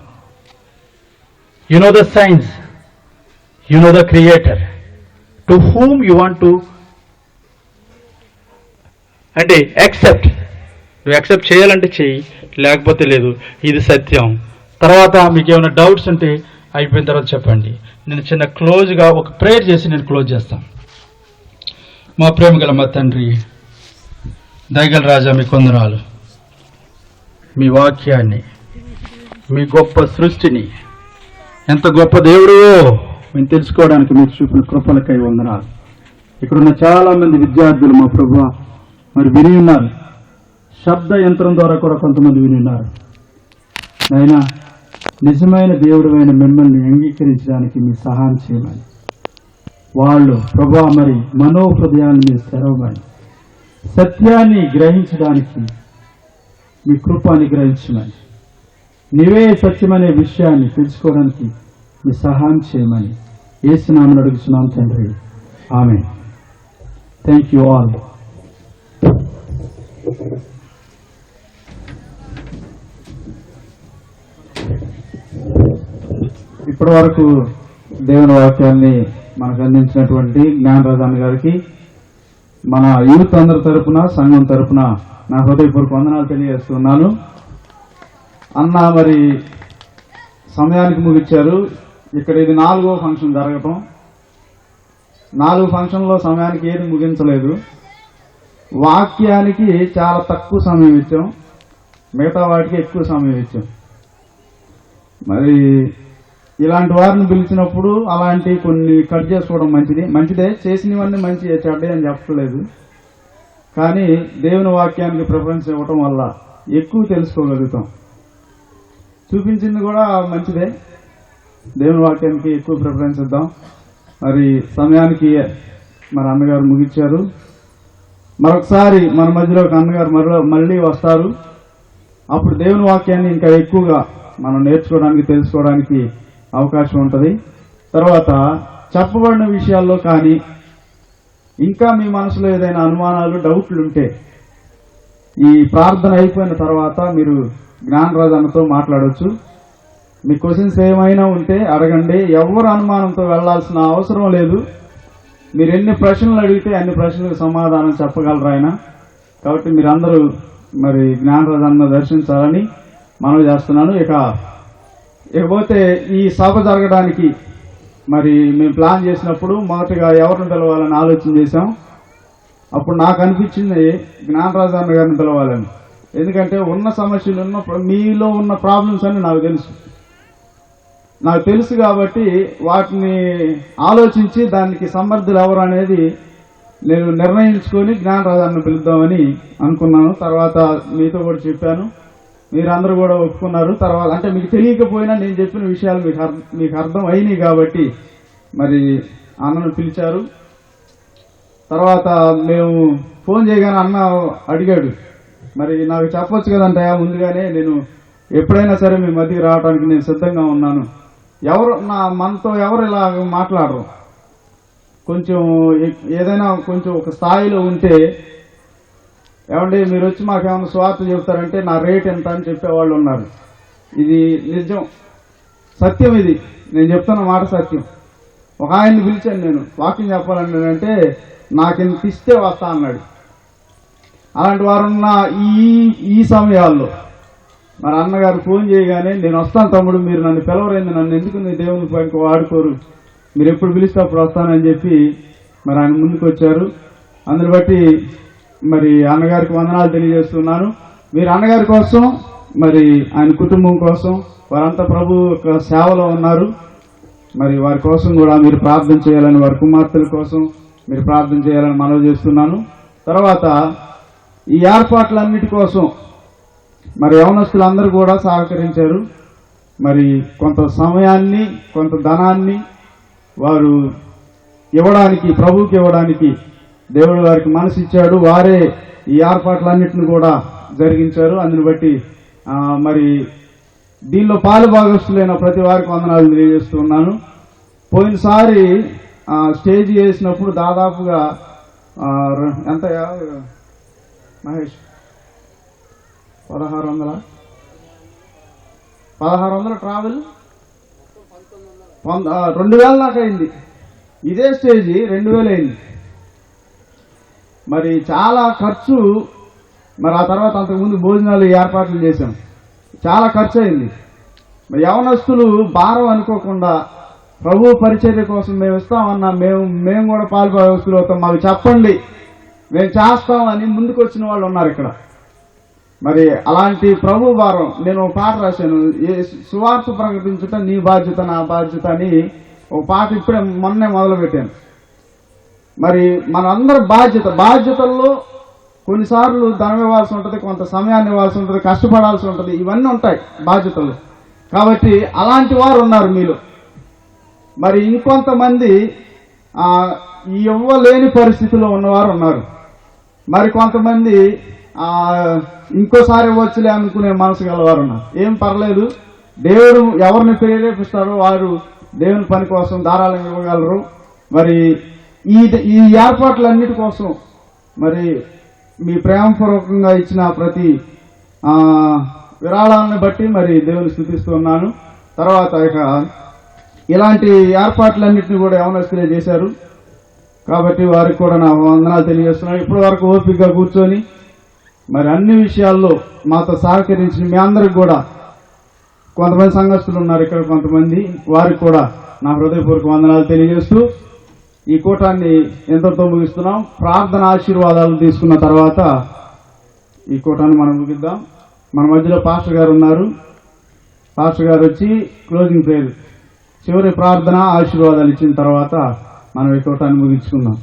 A: You know the science. You know the creator. To whom you want to అంటే accept. నువ్వు accept చేయాలంటే చెయ్యి, లేకపోతే లేదు. ఇది సత్యం. తర్వాత మీకు ఏమైనా డౌట్స్ ఉంటే అయిపోయిన తర్వాత చెప్పండి. నేను చిన్న క్లోజ్గా ఒక ప్రేయర్ చేసి నేను క్లోజ్ చేస్తాను. మా ప్రేమ గల మా తండ్రి, దయగల రాజా, మీ కొందనాలు. మీ వాక్యాన్ని, మీ గొప్ప సృష్టిని, ఎంత గొప్ప దేవుడు మేము తెలుసుకోవడానికి మీరు చూపిన కృపలకై వందనాలు. ఇక్కడున్న చాలా మంది విద్యార్థులు మా ప్రభువా మరి విని ఉన్నారు. శబ్ద యంత్రం ద్వారా కూడా కొంతమంది విని ఉన్నారు. అయినా నిజమైన దేవుడైన మిమ్మల్ని అంగీకరించడానికి మీ సహాయం చేయమని, వాళ్ళు ప్రభువా మరి మనోహృదయాన్ని మీరు తెరవమని, సత్యాన్ని గ్రహించడానికి మీ కృప అనుగ్రహించమని, నీవే సత్యమనే విషయాన్ని తెలుసుకోవడానికి మీ సహాయం చేయమని యేసు నామమున అడుగుచున్నాం తండ్రి. ఆమేన్. Thank you all. ఇప్పటి వరకు దేవుని వాక్యాన్ని మనకు అందించినటువంటి జ్ఞానరాజన్ గారికి మన యూత్ అందరి తరపున, సంఘం తరపున నా హృదయపూర్వక వందనాలు తెలియజేస్తున్నాను. అన్న మరి సమయానికి ముగించారు. ఇక్కడ ఇది 4వ ఫంక్షన్ జరగటం. 4 ఫంక్షన్లో సమయానికి ఏది ముగించలేదు. వాక్యానికి చాలా తక్కువ సమయం ఇచ్చాం, మిగతా వాటికి ఎక్కువ సమయం ఇచ్చాం. మరి ఇలాంటి వారిని పిలిచినప్పుడు అలాంటి కొన్ని కట్ చేసుకోవడం మంచిదే. చేసినవన్నీ మంచి చెడ్డే అని చెప్పలేదు, కానీ దేవుని వాక్యానికి ప్రిఫరెన్స్ ఇవ్వటం వల్ల ఎక్కువ తెలుసుకోగలుగుతాం. చూపించింది కూడా మంచిదే, దేవుని వాక్యానికి ఎక్కువ ప్రిఫరెన్స్ ఇద్దాం. మరి సమయానికి మరి అన్నగారు ముగించారు. మరొకసారి మన మధ్యలో అన్నగారు మళ్ళీ వస్తారు. అప్పుడు దేవుని వాక్యాన్ని ఇంకా ఎక్కువగా మనం నేర్చుకోవడానికి, తెలుసుకోవడానికి అవకాశం ఉంటుంది. తర్వాత చెప్పబడిన విషయాల్లో కానీ ఇంకా మీ మనసులో ఏదైనా అనుమానాలు, డౌట్లు ఉంటే ఈ ప్రార్థన అయిపోయిన తర్వాత మీరు జ్ఞానరాజు అన్నతో మాట్లాడవచ్చు. మీ క్వశ్చన్స్ ఏమైనా ఉంటే అడగండి. ఎవరు అనుమానంతో వెళ్లాల్సిన అవసరం లేదు. మీరు ఎన్ని ప్రశ్నలు అడిగితే అన్ని ప్రశ్నలకు సమాధానం చెప్పగలరు ఆయన. కాబట్టి మీరందరూ మరి జ్ఞానరాజు అన్న దర్శించాలని మనవి చేస్తున్నాను. ఇకపోతే ఈ సభ జరగడానికి మరి మేము ప్లాన్ చేసినప్పుడు మొదటగా ఎవరిని పిలవాలని ఆలోచన చేశాం. అప్పుడు నాకు అనిపించింది జ్ఞానరాజు అన్న గారిని పిలవాలని. ఎందుకంటే ఉన్న సమస్యలు, మీలో ఉన్న ప్రాబ్లమ్స్ అన్ని నాకు తెలుసు కాబట్టి వాటిని ఆలోచించి దానికి సమర్థులు ఎవరు అనేది నేను నిర్ణయించుకొని జ్ఞానరాజు అన్న పిలుద్దామని అనుకున్నాను. తర్వాత మీతో కూడా చెప్పాను, మీరందరూ కూడా ఒప్పుకున్నారు. తర్వాత అంటే మీకు తెలియకపోయినా నేను చెప్పిన విషయాలు మీకు అర్థం అయినాయి కాబట్టి మరి అన్నను పిలిచారు. తర్వాత మేము ఫోన్ చేయగానే అన్న అడిగాడు, మరి నాకు చెప్పొచ్చు కదంటే ముందుగానే, నేను ఎప్పుడైనా సరే మీ మధ్యకి రావడానికి నేను సిద్ధంగా ఉన్నాను. మనతో ఎవరు ఇలా మాట్లాడరు. కొంచెం ఏదైనా కొంచెం ఒక స్థాయిలో ఉంటే, ఏమంటే మీరు వచ్చి మాకేమైనా స్వార్థ చెబుతారంటే నా రేట్ ఎంత అని చెప్పేవాళ్ళు ఉన్నారు. ఇది నిజం, సత్యం. ఇది నేను చెప్తున్న మాట సత్యం. ఒక ఆయన్ని పిలిచాను నేను వాక్యం చెప్పాలంటే, నాకింత ఇస్తే వస్తా అన్నాడు. అలాంటి వారున్న ఈ సమయాల్లో మరి అన్నగారు ఫోన్ చేయగానే నేను వస్తాను తమ్ముడు, మీరు నన్ను పిలవరైంది, నన్ను ఎందుకు నీ దేవుని పనికి వాడుకోరు, మీరు ఎప్పుడు పిలిస్తే అప్పుడు వస్తానని చెప్పి మరి ఆయన ముందుకు వచ్చారు. అందుని బట్టి మరి అన్నగారికి వందనాలు తెలియజేస్తున్నాను. మీరు అన్నగారి కోసం, మరి ఆయన కుటుంబం కోసం, వారంతా ప్రభు యొక్క సేవలో ఉన్నారు. మరి వారి కోసం కూడా మీరు ప్రార్థన చేయాలని, వారి కుమార్తెల కోసం మీరు ప్రార్థన చేయాలని మనవి చేస్తున్నాను. తర్వాత ఈ ఏర్పాట్లన్నిటి కోసం మరి యవనస్తులందరూ కూడా సహకరించారు. మరి కొంత సమయాన్ని, కొంత ధనాన్ని వారు ఇవ్వడానికి, ప్రభువుకి ఇవ్వడానికి దేవుడు వారికి మనసు ఇచ్చాడు. వారే ఈ ఏర్పాట్లన్నింటిని కూడా జరిగించారు. అందుని బట్టి మరి దీనిలో పాలు భాగస్తులైన ప్రతి వారికి వందనాలు తెలియజేస్తున్నాను. పోయినసారి స్టేజ్ వేసినప్పుడు దాదాపుగా ఎంత మహేష్ 1600 ట్రావెల్ 2000 దాకా అయింది. ఇదే స్టేజీ 2000 అయింది. మరి చాలా ఖర్చు. మరి ఆ తర్వాత అంతకుముందు భోజనాలు ఏర్పాట్లు చేశాం, చాలా ఖర్చు అయింది. మరి యవనస్తులు భారం అనుకోకుండా ప్రభు పరిచర్య కోసం మేము ఇస్తామన్నా, మేము కూడా పాలుభాగస్తులు అవుతాం, మాకు చెప్పండి మేము చేస్తామని ముందుకు వచ్చిన వాళ్ళు ఉన్నారు ఇక్కడ. మరి అలాంటి ప్రభు భారం. నేను పాట రాశాను, సువార్త ప్రకటించుట నీ బాధ్యత నా బాధ్యత అని ఒక పాట ఇప్పుడే మొన్నే మొదలు పెట్టాను. మరి మనందరి బాధ్యతల్లో కొన్నిసార్లు ధనం ఇవ్వాల్సి ఉంటుంది, కొంత సమయాన్ని ఇవ్వాల్సి ఉంటుంది, కష్టపడాల్సి ఉంటుంది, ఇవన్నీ ఉంటాయి బాధ్యతలు. కాబట్టి అలాంటి వారు ఉన్నారు మీలో. మరి ఇంకొంతమంది ఇవ్వలేని పరిస్థితిలో ఉన్నవారు ఉన్నారు. మరి కొంతమంది ఇంకోసారి ఇవ్వచ్చులే అనుకునే మనసు గలవారు ఉన్నారు. ఏం పర్లేదు, దేవుడు ఎవరిని ప్రేరేపిస్తారో వారు దేవుని పని కోసం ధారాళంగా ఇవ్వగలరు. మరి ఈ ఏర్పాట్లన్నిటి కోసం మరి మీ ప్రేమపూర్వకంగా ఇచ్చిన ప్రతి విరాళాలను బట్టి మరి దేవుని స్తుతిస్తూ ఉన్నాను. తర్వాత ఇక ఇలాంటి ఏర్పాట్లన్నింటినీ కూడా యవనస్తులే చేశారు కాబట్టి వారికి కూడా నా వందనాలు తెలియజేస్తున్నాను. ఇప్పటి వరకు ఓపికగా కూర్చొని మరి అన్ని విషయాల్లో మాతో సహకరించిన మీ అందరికి కూడా, కొంతమంది సంఘస్థులు ఉన్నారు ఇక్కడ, కొంతమంది వారికి కూడా నా హృదయపూర్వక వందనాలు తెలియజేస్తూ ఈ కూటాన్ని ఎంతతో ముగిస్తున్నాం. ప్రార్థన ఆశీర్వాదాలు తీసుకున్న తర్వాత ఈ కూటాన్ని మనం ముగిద్దాం. మన మధ్యలో పాస్టర్ గారు ఉన్నారు. పాస్టర్ గారు వచ్చి క్లోజింగ్ ప్రేయర్, చివరి ప్రార్థన ఆశీర్వాదాలు ఇచ్చిన తర్వాత మనం ఈ కూటాన్ని ముగించుకుందాం.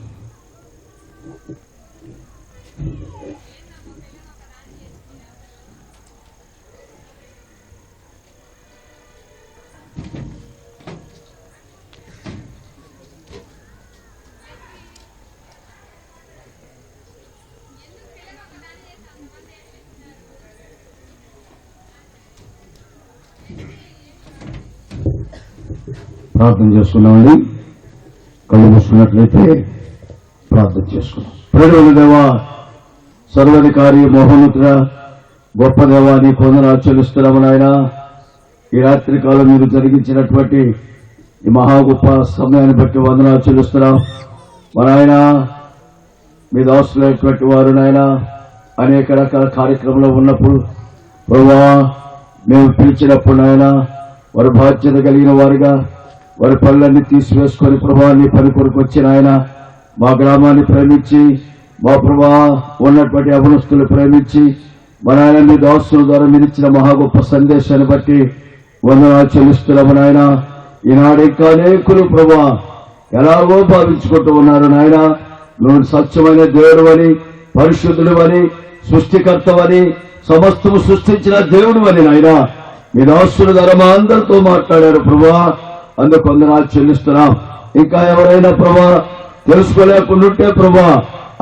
B: ప్రార్థన చేసుకున్నామండి. కళ్ళు మూసుకున్నట్లయితే ప్రార్థన చేసుకున్నాం. ప్రేమ దేవా, సర్వాధికారి మహోన్నతుడ, గొప్ప దేవా, నీ కొందనాలు చెల్లిస్తున్నాము నాయన. ఈ రాత్రి కాలం మీరు జరిగించినటువంటి ఈ మహా గొప్ప సమయాన్ని బట్టి వందనాలు చెల్లిస్తున్నాం. మా నాయన, మీ దాసులైనటువంటి వారు నాయన అనేక రకాల కార్యక్రమంలో ఉన్నప్పుడు ప్రభువా మేము పిలిచినప్పుడు నాయన వారు బాధ్యత కలిగిన వారుగా వారి పనులన్నీ తీసివేసుకొని ప్రభా నీ పని కొరకు వచ్చిన ఆయన మా గ్రామాన్ని ప్రేమించి, మా ప్రభా ఉన్నటువంటి అవనస్తులు ప్రేమించి, మా నాయన మీ దాసుల ద్వారా మీరు ఇచ్చిన మహా గొప్ప సందేశాన్ని బట్టి వందనాలు చెల్లిస్తున్నాము నాయన. ఈనాడు ఇంకా అనేకులు ప్రభా ఎలాగో భావించుకుంటూ ఉన్నారు నాయన. నువ్వు సత్యమైన దేవుడు అని, పరిశుద్ధుడు అని, సృష్టికర్తవని, సమస్తము సృష్టించిన దేవుడు అని నాయన మీ దాసుల ద్వారా మా అందరితో మాట్లాడారు ప్రభా. అందుకు వందనాలు చెల్లిస్తున్నాం. ఇంకా ఎవరైనా ప్రభా తెలుసుకోలేకుండాంటే ప్రభా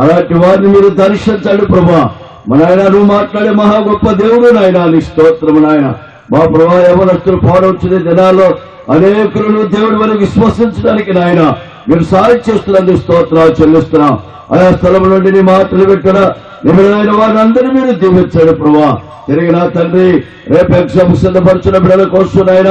B: అలాంటి వారిని మీరు దర్శించండి ప్రభా. మా నాయన నువ్వు మాట్లాడే మహా గొప్ప దేవుడు నాయన, నీ స్తోత్రము నాయన. మా ప్రభా యవనస్తులు పాడవచ్చిన దినాల్లో అనేకులను దేవుడి వరకు విశ్వసించడానికి నాయన మీరు సాయం చేస్తున్నందుకు స్తోత్రాలు చెల్లిస్తున్నాం. ఆయా స్థలం నుండి నీ మాటలు పెట్టిన నిమిడమైన వారిని అందరూ మీరు దీవించండి ప్రభా. తిరిగిన తండ్రి రేపు ఎగ్జామ్ సిద్ధపరిచిన బిడ్డల కోసం ఆయన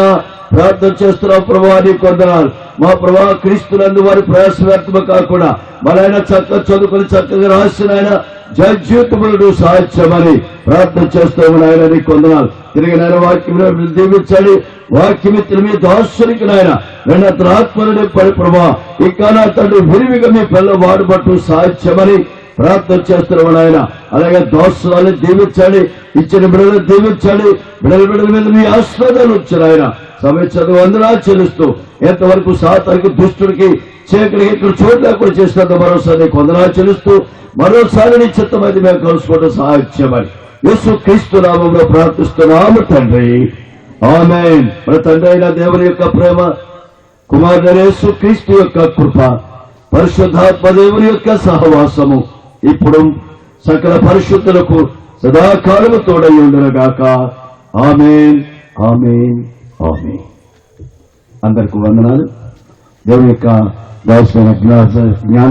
B: ప్రార్థన చేస్తున్నాం ప్రభా. నీ కొందనాలు మా ప్రభా క్రీస్తునందు వారి ప్రయాస వ్యర్థము కాకుండా మరైనా చక్కగా చదువుకుని చక్కగా రాసిన ఆయన జడ్జీవితములను సాధ్యమని ప్రార్థన చేస్తాము నాయన. నీ కొందనాలు తిరిగి నాయన వాక్యం దీవించండి. వాక్యమిత్రులు మీ దాసునికి నాయన రెండంతర ఆత్మలని పడి ప్రభా ఇంకా నా తండ్రి విరివిగా మీ పిల్ల వాడుబట్టు సాధ్యమని ప్రార్థన చేస్తున్నాము నాయన. అలాగే దోషాలను దీవించండి, ఇచ్చిన బిడ్డలను దీవించండి, బిడ్డల మీద మీ ఆశీర్వాదాలు వచ్చారు ఆయన. సమయ చదువు వందనాలు చెల్లిస్తూ ఎంతవరకు సాతానికి దుష్టుడికి చీకటికి ఇక్కడ చోటు లేకుండా చేసినంత మరోసారి వందనాలు చెల్లిస్తూ మరోసారి నీ చిత్తమైతే మేము కలుసుకోవడం సాధ్యమని యేసు క్రీస్తు నామంలో ప్రార్థిస్తున్నాము తండ్రి, ఆమేన్. మన తండ్రి అయిన దేవుని యొక్క ప్రేమ, కుమారుడైన యేసు క్రీస్తు యొక్క కృప, పరిశుద్ధాత్మ దేవుని యొక్క సహవాసము ఇప్పుడు సకల పరిశుద్ధులకు సదాకాలము తోడై ఉండునుగాక. ఆమేన్, ఆమేన్, ఆమేన్. అందరికీ వందనాలు. దేవుని యొక్క దాసులైన జ్ఞాన